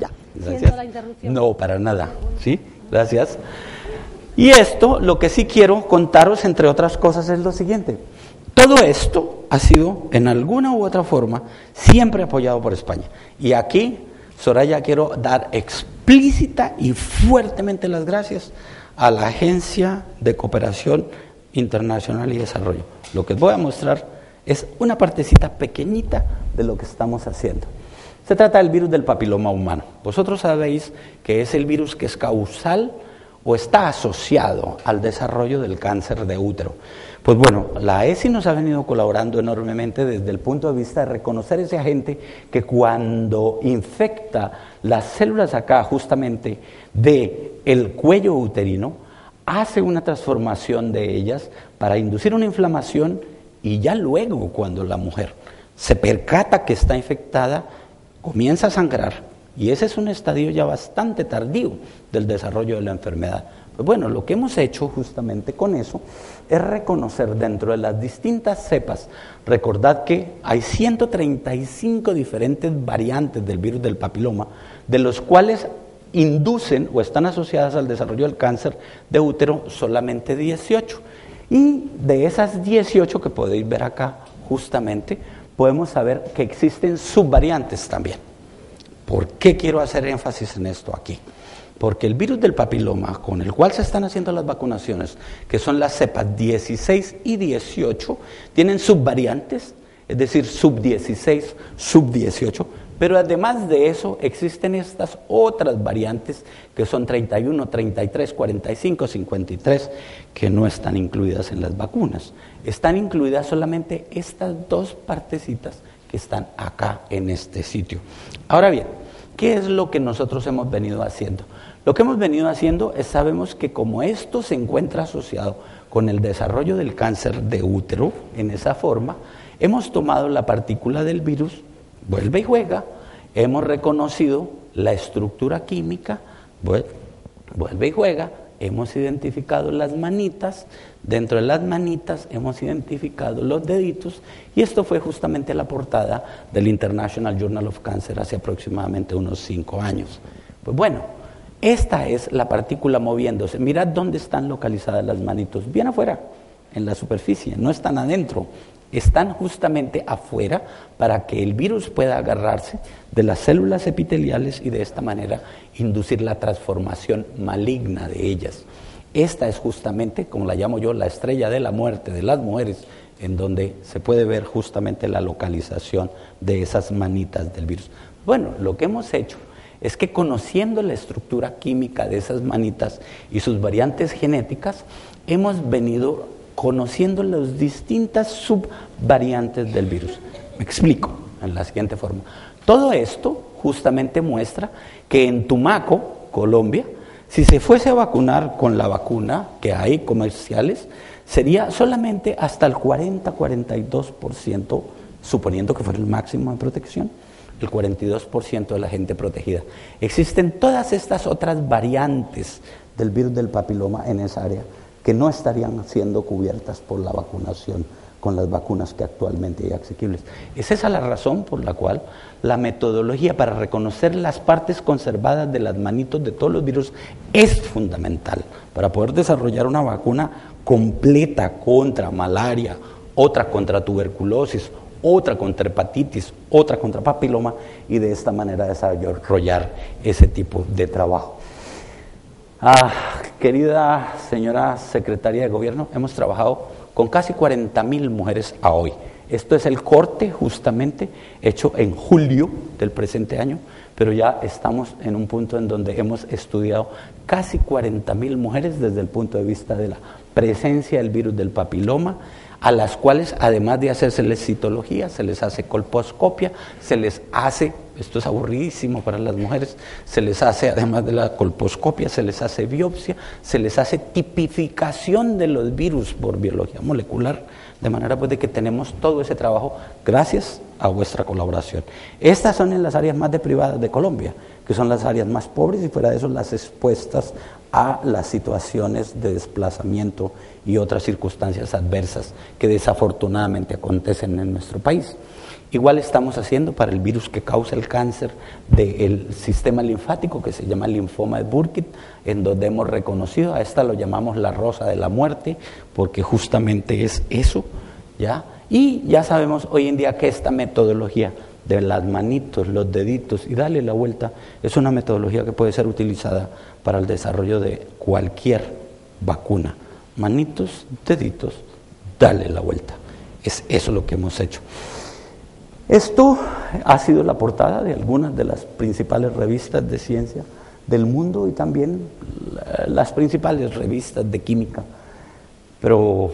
Ya, gracias. Siento la interrupción. No, para nada. ¿Sí? Gracias. Y esto, lo que sí quiero contaros, entre otras cosas, es lo siguiente. Todo esto ha sido, en alguna u otra forma, siempre apoyado por España. Y aquí, Soraya, quiero dar explícita y fuertemente las gracias a la Agencia de Cooperación Internacional y Desarrollo. Lo que os voy a mostrar es una partecita pequeñita de lo que estamos haciendo. Se trata del virus del papiloma humano. Vosotros sabéis que es el virus que es causal o está asociado al desarrollo del cáncer de útero. Pues bueno, la ESI nos ha venido colaborando enormemente desde el punto de vista de reconocer ese agente que cuando infecta las células acá justamente del cuello uterino, hace una transformación de ellas para inducir una inflamación y ya luego cuando la mujer se percata que está infectada, comienza a sangrar. Y ese es un estadio ya bastante tardío del desarrollo de la enfermedad. Pues bueno, lo que hemos hecho justamente con eso es reconocer dentro de las distintas cepas, recordad que hay 135 diferentes variantes del virus del papiloma, de los cuales inducen o están asociadas al desarrollo del cáncer de útero solamente 18. Y de esas 18 que podéis ver acá justamente, podemos saber que existen subvariantes también. ¿Por qué quiero hacer énfasis en esto aquí? Porque el virus del papiloma, con el cual se están haciendo las vacunaciones, que son las cepas 16 y 18, tienen subvariantes es decir, sub 16, sub 18, pero además de eso existen estas otras variantes que son 31, 33, 45, 53, que no están incluidas en las vacunas. Están incluidas solamente estas dos partecitas que están acá en este sitio. Ahora bien, ¿qué es lo que nosotros hemos venido haciendo? Lo que hemos venido haciendo es, sabemos que como esto se encuentra asociado con el desarrollo del cáncer de útero, en esa forma, hemos tomado la partícula del virus, vuelve y juega, hemos reconocido la estructura química, vuelve y juega, hemos identificado las manitas, dentro de las manitas hemos identificado los deditos, y esto fue justamente la portada del International Journal of Cancer hace aproximadamente unos 5 años. Pues bueno, esta es la partícula moviéndose. Mirad dónde están localizadas las manitos, bien afuera, en la superficie, no están adentro, están justamente afuera para que el virus pueda agarrarse de las células epiteliales y de esta manera inducir la transformación maligna de ellas. Esta es justamente, como la llamo yo, la estrella de la muerte de las mujeres, en donde se puede ver justamente la localización de esas manitas del virus. Bueno, lo que hemos hecho es que conociendo la estructura química de esas manitas y sus variantes genéticas, hemos venido conociendo las distintas subvariantes del virus. Me explico en la siguiente forma. Todo esto justamente muestra que en Tumaco, Colombia, si se fuese a vacunar con la vacuna que hay comerciales, sería solamente hasta el 40-42%, suponiendo que fuera el máximo de protección, el 42% de la gente protegida. Existen todas estas otras variantes del virus del papiloma en esa área que no estarían siendo cubiertas por la vacunación con las vacunas que actualmente hay asequibles. Es esa la razón por la cual la metodología para reconocer las partes conservadas de las manitos de todos los virus es fundamental para poder desarrollar una vacuna completa contra malaria, otra contra tuberculosis, otra contra hepatitis, otra contra papiloma, y de esta manera desarrollar ese tipo de trabajo. Querida señora secretaria de Gobierno, hemos trabajado con casi 40,000 mujeres a hoy. Esto es el corte justamente hecho en julio del presente año, pero ya estamos en un punto en donde hemos estudiado casi 40,000 mujeres desde el punto de vista de la presencia del virus del papiloma, a las cuales además de hacérseles citología, se les hace colposcopia, se les hace, esto es aburridísimo para las mujeres, se les hace además de la colposcopia, se les hace biopsia, se les hace tipificación de los virus por biología molecular, de manera pues de que tenemos todo ese trabajo gracias a vuestra colaboración. Estas son en las áreas más deprivadas de Colombia, que son las áreas más pobres y fuera de eso las expuestas a las situaciones de desplazamiento y otras circunstancias adversas que desafortunadamente acontecen en nuestro país. Igual estamos haciendo para el virus que causa el cáncer del sistema linfático, que se llama linfoma de Burkitt, en donde hemos reconocido, a esta lo llamamos la rosa de la muerte, porque justamente es eso, ¿ya? Y ya sabemos hoy en día que esta metodología de las manitos, los deditos y darle la vuelta, es una metodología que puede ser utilizada para el desarrollo de cualquier vacuna. Manitos, deditos, dale la vuelta. Es eso lo que hemos hecho. Esto ha sido la portada de algunas de las principales revistas de ciencia del mundo y también las principales revistas de química. Pero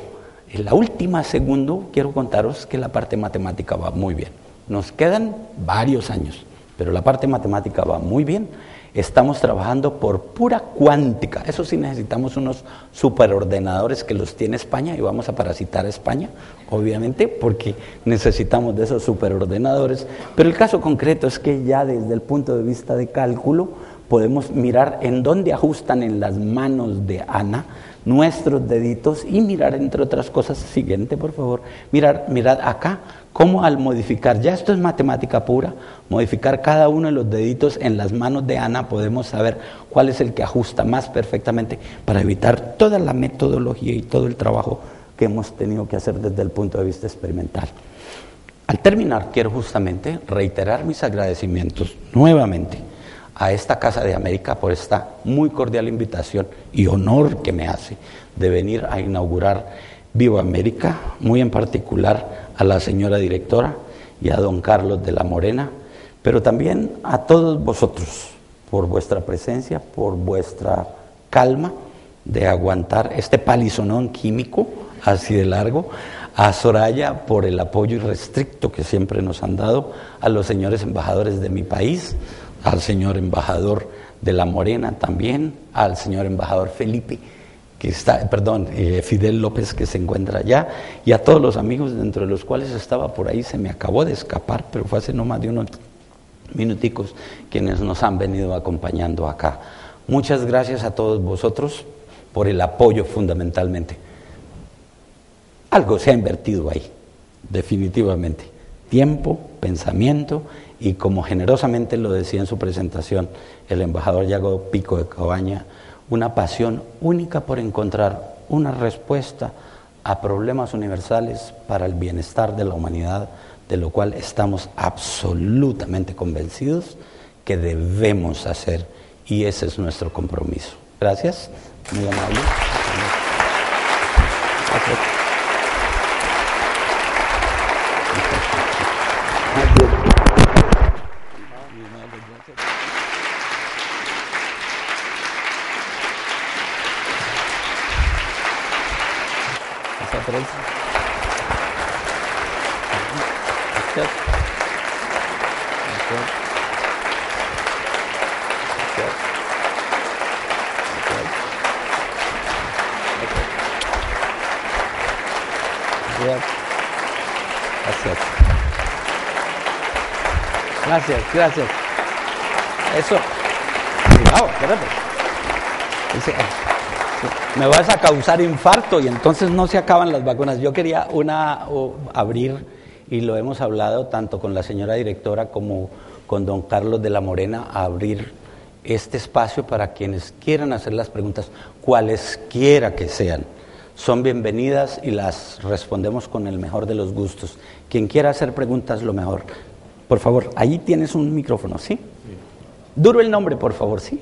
en la última segundo quiero contaros que la parte matemática va muy bien. Nos quedan varios años, pero la parte matemática va muy bien. Estamos trabajando por pura cuántica. Eso sí, necesitamos unos superordenadores que los tiene España y vamos a parasitar a España, obviamente, porque necesitamos de esos superordenadores. Pero el caso concreto es que ya desde el punto de vista de cálculo podemos mirar en dónde ajustan en las manos de Ana nuestros deditos y mirar, entre otras cosas, siguiente por favor, mirad acá, cómo al modificar, ya esto es matemática pura, modificar cada uno de los deditos en las manos de Ana, podemos saber cuál es el que ajusta más perfectamente para evitar toda la metodología y todo el trabajo que hemos tenido que hacer desde el punto de vista experimental. Al terminar, quiero justamente reiterar mis agradecimientos nuevamente a esta Casa de América por esta muy cordial invitación y honor que me hace de venir a inaugurar Viva América, muy en particular a la señora directora y a don Carlos de la Morena, pero también a todos vosotros por vuestra presencia, por vuestra calma de aguantar este palizonón químico así de largo, a Soraya por el apoyo irrestricto que siempre nos han dado, a los señores embajadores de mi país, al señor embajador de la Morena también, al señor embajador Felipe, Fidel López, que se encuentra allá, y a todos los amigos, dentro de los cuales estaba por ahí, se me acabó de escapar, pero fue hace no más de unos minuticos, quienes nos han venido acompañando acá. Muchas gracias a todos vosotros por el apoyo fundamentalmente. Algo se ha invertido ahí, definitivamente. Tiempo, pensamiento y, como generosamente lo decía en su presentación el embajador Yago Pico de Cabaña, una pasión única por encontrar una respuesta a problemas universales para el bienestar de la humanidad, de lo cual estamos absolutamente convencidos que debemos hacer, y ese es nuestro compromiso. Gracias, muy amable. Gracias. Gracias. Eso. Cuidado, espérate. Me vas a causar infarto y entonces no se acaban las vacunas. Yo quería abrir, y lo hemos hablado tanto con la señora directora como con don Carlos de la Morena, a abrir este espacio para quienes quieran hacer las preguntas, cualesquiera que sean. Son bienvenidas y las respondemos con el mejor de los gustos. Quien quiera hacer preguntas, lo mejor. Por favor, ahí tienes un micrófono, ¿sí? Duro el nombre, por favor, ¿sí?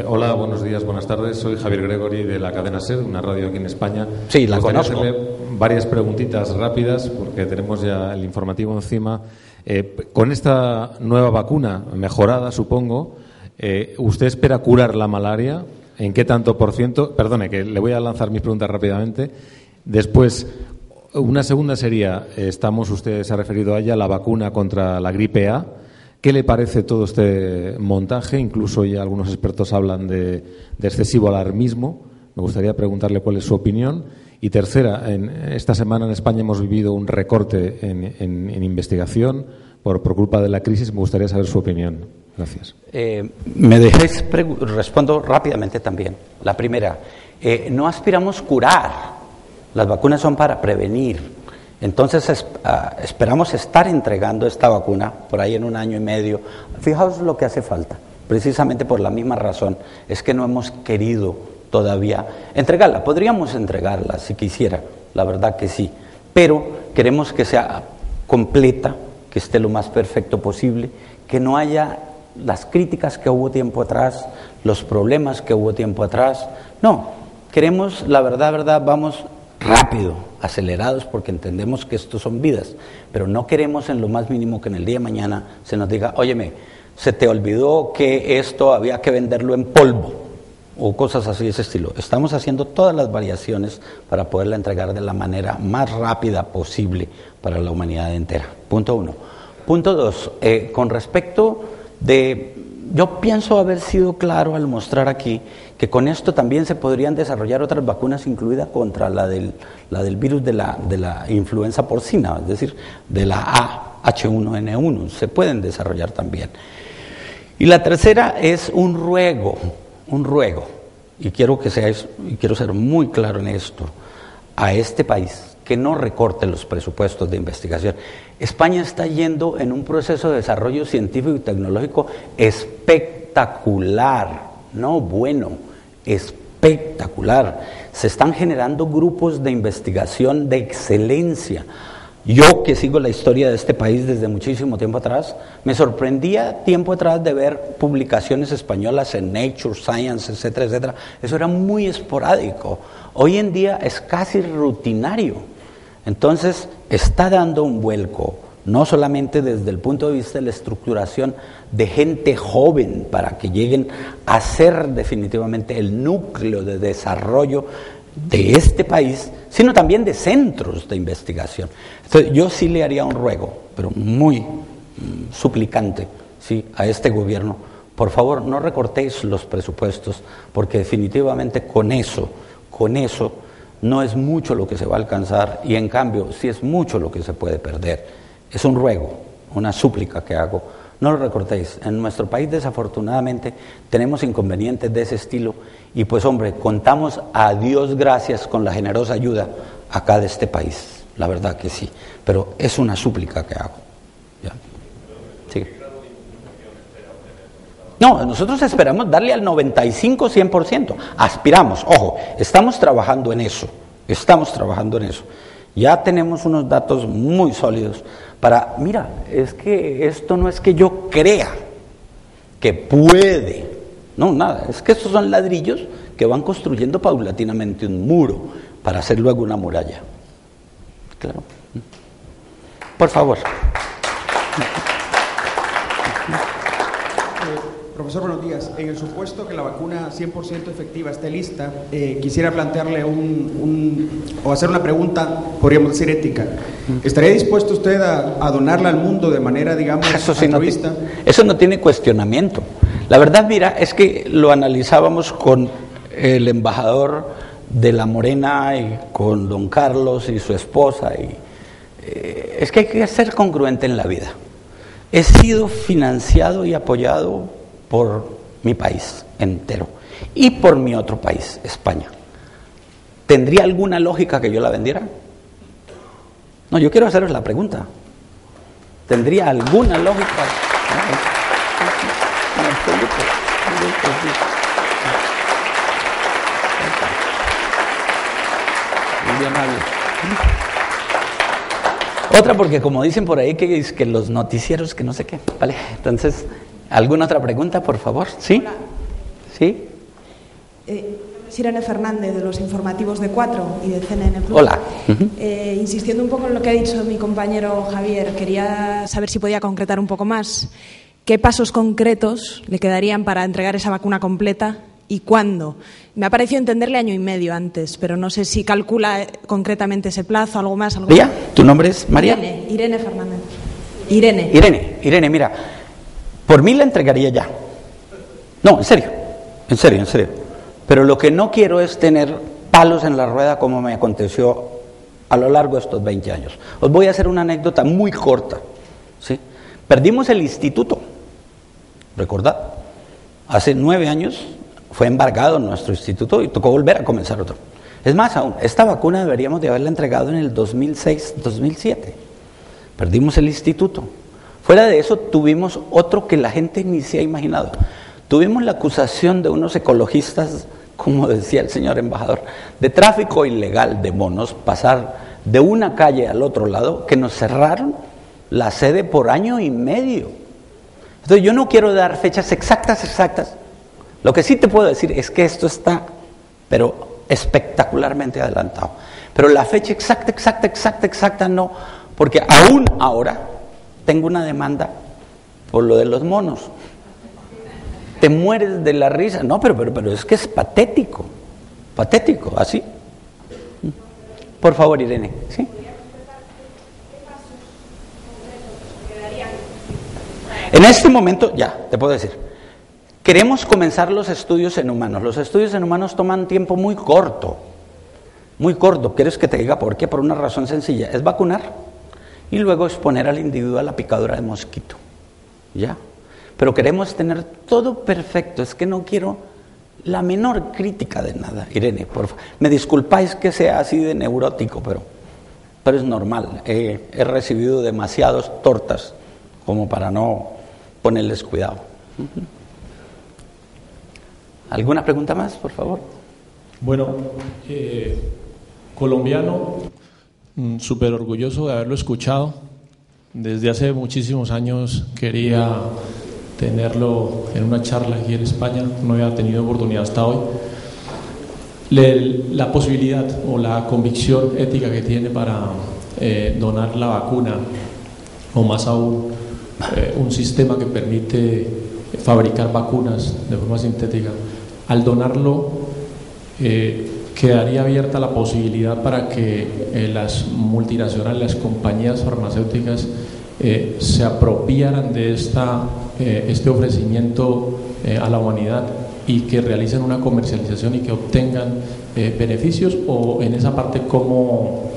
Hola, buenos días, buenas tardes. Soy Javier Gregory de la cadena SER, una radio aquí en España. Sí, la conozco. Hacerle varias preguntitas rápidas porque tenemos ya el informativo encima. Con esta nueva vacuna mejorada, supongo, ¿usted espera curar la malaria? ¿En qué tanto por ciento? Perdone, que le voy a lanzar mis preguntas rápidamente. Después, una segunda sería, usted se ha referido a ella, la vacuna contra la gripe A. ¿Qué le parece todo este montaje? Incluso ya algunos expertos hablan de excesivo alarmismo. Me gustaría preguntarle cuál es su opinión. Y tercera, esta semana en España hemos vivido un recorte en investigación por culpa de la crisis. Me gustaría saber su opinión. Gracias. Me dejéis respondo rápidamente también. La primera, no aspiramos curar. Las vacunas son para prevenir. Entonces esperamos estar entregando esta vacuna por ahí en 1 año y medio. Fijaos lo que hace falta, precisamente por la misma razón, es que no hemos querido todavía entregarla. Podríamos entregarla si quisiera, la verdad que sí, pero queremos que sea completa, que esté lo más perfecto posible, que no haya las críticas que hubo tiempo atrás, los problemas que hubo tiempo atrás. No, queremos, la verdad, vamos rápido, acelerados, porque entendemos que estos son vidas, pero no queremos en lo más mínimo que en el día de mañana se nos diga, óyeme, se te olvidó que esto había que venderlo en polvo, o cosas así de ese estilo. Estamos haciendo todas las variaciones para poderla entregar de la manera más rápida posible para la humanidad entera. Punto 1. Punto 2, con respecto yo pienso haber sido claro al mostrar aquí que con esto también se podrían desarrollar otras vacunas, incluida contra la del virus de la influenza porcina, es decir, de la H1N1, se pueden desarrollar también. Y la tercera es un ruego, y quiero ser muy claro en esto, a este país, que no recorte los presupuestos de investigación. España está yendo en un proceso de desarrollo científico y tecnológico espectacular, espectacular. Se están generando grupos de investigación de excelencia. Yo, que sigo la historia de este país desde muchísimo tiempo atrás, me sorprendía tiempo atrás de ver publicaciones españolas en Nature, Science, etcétera, etcétera. Eso era muy esporádico. Hoy en día es casi rutinario. Entonces está dando un vuelco, no solamente desde el punto de vista de la estructuración de gente joven para que lleguen a ser definitivamente el núcleo de desarrollo de este país, sino también de centros de investigación. Entonces, yo sí le haría un ruego, pero muy suplicante, ¿sí?, a este gobierno: por favor, no recortéis los presupuestos, porque definitivamente con eso no es mucho lo que se va a alcanzar, y en cambio sí es mucho lo que se puede perder. Es un ruego, una súplica que hago: no lo recortéis. En nuestro país, desafortunadamente, tenemos inconvenientes de ese estilo, y pues hombre, contamos, a Dios gracias, con la generosa ayuda acá de este país, la verdad que sí, pero es una súplica que hago. ¿Ya? Sí. No, nosotros esperamos darle al 95-100%, aspiramos, ojo, estamos trabajando en eso. Ya tenemos unos datos muy sólidos para, mira, es que esto no es que yo crea que puede, no, nada, es que estos son ladrillos que van construyendo paulatinamente un muro para hacer luego una muralla. Claro. Por favor. Profesor, buenos días. En el supuesto que la vacuna 100% efectiva esté lista, quisiera plantearle o hacer una pregunta, podríamos decir ética. ¿Estaría dispuesto usted a donarla al mundo de manera, digamos, altruista? Eso no tiene cuestionamiento. La verdad, mira, es que lo analizábamos con el embajador de La Morena y con don Carlos y su esposa. Es que hay que ser congruente en la vida. He sido financiado y apoyado por mi país entero y por mi otro país, España. ¿Tendría alguna lógica que yo la vendiera? No, yo quiero haceros la pregunta. ¿Tendría alguna lógica? Muy amable. Otra, porque como dicen por ahí que los noticieros, que no sé qué, ¿vale? Entonces, ¿alguna otra pregunta, por favor? ¿Sí? Hola. ¿Sí? Irene Fernández, de los informativos de 4 y de CNN Plus. Hola. Insistiendo un poco en lo que ha dicho mi compañero Javier, quería saber si podía concretar un poco más qué pasos concretos le quedarían para entregar esa vacuna completa y cuándo. Me ha parecido entenderle 1 año y medio antes, pero no sé si calcula concretamente ese plazo, algo más. ¿María? ¿Tu nombre es María? Irene Fernández. Irene, mira, por mí la entregaría ya. No, en serio. Pero lo que no quiero es tener palos en la rueda como me aconteció a lo largo de estos 20 años. Os voy a hacer una anécdota muy corta, ¿sí? Perdimos el instituto, ¿recordad? Hace 9 años fue embargado nuestro instituto y tocó volver a comenzar otro. Es más aún, esta vacuna deberíamos de haberla entregado en el 2006-2007. Perdimos el instituto. Fuera de eso tuvimos otro que la gente ni se ha imaginado. Tuvimos la acusación de unos ecologistas, como decía el señor embajador, de tráfico ilegal de monos, pasar de una calle al otro lado, que nos cerraron la sede por 1 año y medio. Entonces yo no quiero dar fechas exactas. Lo que sí te puedo decir es que esto está, pero espectacularmente adelantado. Pero la fecha exacta no, porque aún ahora tengo una demanda por lo de los monos. Te mueres de la risa. No, pero es que es patético, así. Por favor, Irene, ¿sí? En este momento, ya, te puedo decir, queremos comenzar los estudios en humanos. Los estudios en humanos toman tiempo muy corto. ¿Quieres que te diga por qué? Por una razón sencilla, es vacunar y luego exponer al individuo a la picadura de mosquito, ¿ya? Pero queremos tener todo perfecto, es que no quiero la menor crítica de nada. Irene, por favor, me disculpáis que sea así de neurótico, pero es normal. He recibido demasiadas tortas como para no ponerles cuidado. ¿Alguna pregunta más, por favor? Bueno, colombiano, súper orgulloso de haberlo escuchado. Desde hace muchísimos años quería tenerlo en una charla aquí en España, no había tenido oportunidad hasta hoy. la posibilidad o la convicción ética que tiene para donar la vacuna, o más aún un sistema que permite fabricar vacunas de forma sintética. Al donarlo, quedaría abierta la posibilidad para que las multinacionales, las compañías farmacéuticas se apropiaran de este ofrecimiento a la humanidad y que realicen una comercialización y que obtengan beneficios, o en esa parte cómo...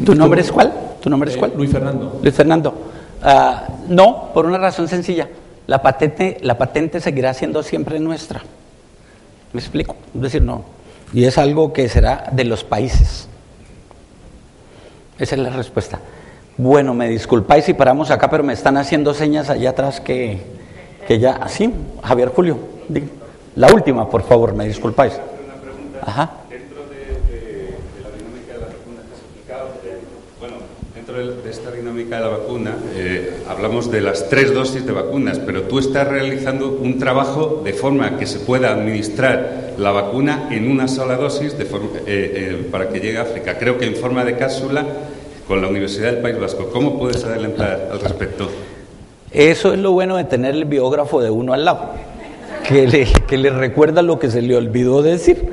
¿Tu nombre es cuál? ¿Tu nombre es cuál? Luis Fernando. Luis Fernando. No, por una razón sencilla. La patente seguirá siendo siempre nuestra. ¿Me explico? Es decir, no. Y es algo que será de los países. Esa es la respuesta. Bueno, me disculpáis si paramos acá, pero me están haciendo señas allá atrás que ya... Sí, Javier Julio. La última, por favor, me disculpáis. Ajá. Dentro de la dinámica de la vacuna que has explicado, dentro de esta dinámica de la vacuna, hablamos de las 3 dosis de vacunas, pero tú estás realizando un trabajo de forma que se pueda administrar la vacuna en una sola dosis para que llegue a África. Creo que en forma de cápsula con la Universidad del País Vasco. ¿Cómo puedes adelantar al respecto? Eso es lo bueno de tener el biógrafo de uno al lado, que le recuerda lo que se le olvidó decir.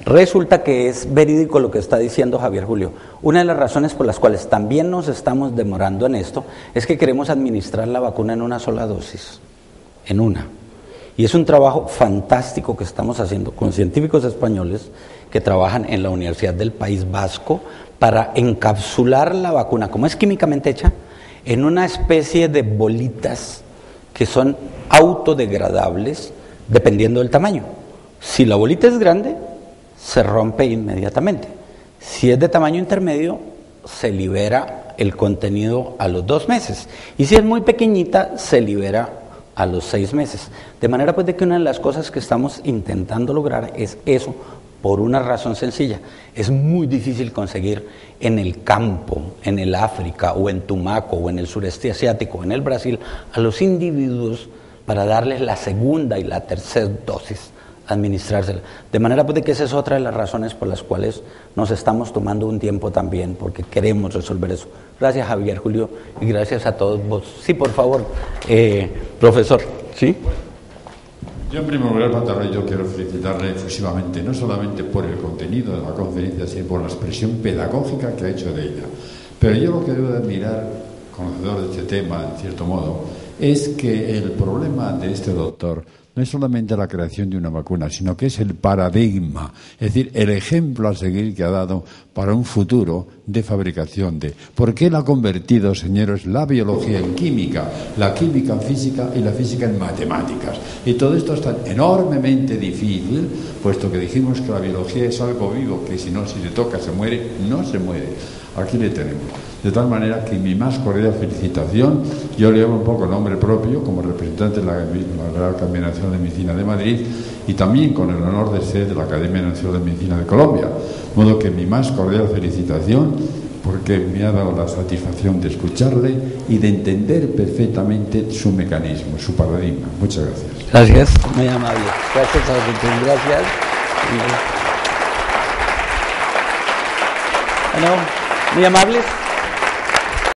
Resulta que es verídico lo que está diciendo Javier Julio. Una de las razones por las cuales también nos estamos demorando en esto es que queremos administrar la vacuna en una sola dosis, en una. Y es un trabajo fantástico que estamos haciendo con científicos españoles que trabajan en la Universidad del País Vasco para encapsular la vacuna, como es químicamente hecha, en una especie de bolitas que son autodegradables dependiendo del tamaño. Si la bolita es grande, se rompe inmediatamente. Si es de tamaño intermedio, se libera el contenido a los 2 meses. Y si es muy pequeñita, se libera a los 6 meses. De manera pues de que una de las cosas que estamos intentando lograr es eso, por una razón sencilla. Es muy difícil conseguir en el campo, en el África, o en Tumaco, o en el sureste asiático, o en el Brasil, a los individuos para darles la segunda y la tercera dosis, administrársela. De manera pues de que esa es otra de las razones por las cuales nos estamos tomando un tiempo también, porque queremos resolver eso. Gracias, Javier Julio, y gracias a todos vos. Sí, por favor, profesor. ¿Sí? Yo en primer lugar, Patarroy, yo quiero felicitarle efusivamente, no solamente por el contenido de la conferencia, sino por la expresión pedagógica que ha hecho de ella. Pero yo lo que debo de admirar, conocedor de este tema, en cierto modo, es que el problema de este doctor no es solamente la creación de una vacuna, sino que es el paradigma, es decir, el ejemplo a seguir que ha dado para un futuro de fabricación de... Porque él ha convertido, señores, la biología en química, la química en física y la física en matemáticas. Y todo esto es tan enormemente difícil, puesto que dijimos que la biología es algo vivo, que si le toca se muere, no se muere. Aquí le tenemos. De tal manera que mi más cordial felicitación, yo le hablo un poco en nombre propio, como representante de la Real Academia Nacional de Medicina de Madrid, y también con el honor de ser de la Academia Nacional de Medicina de Colombia. De modo que mi más cordial felicitación, porque me ha dado la satisfacción de escucharle y de entender perfectamente su mecanismo, su paradigma. Muchas gracias. Gracias, muy amable. Gracias a ustedes, gracias. Bueno, muy amables.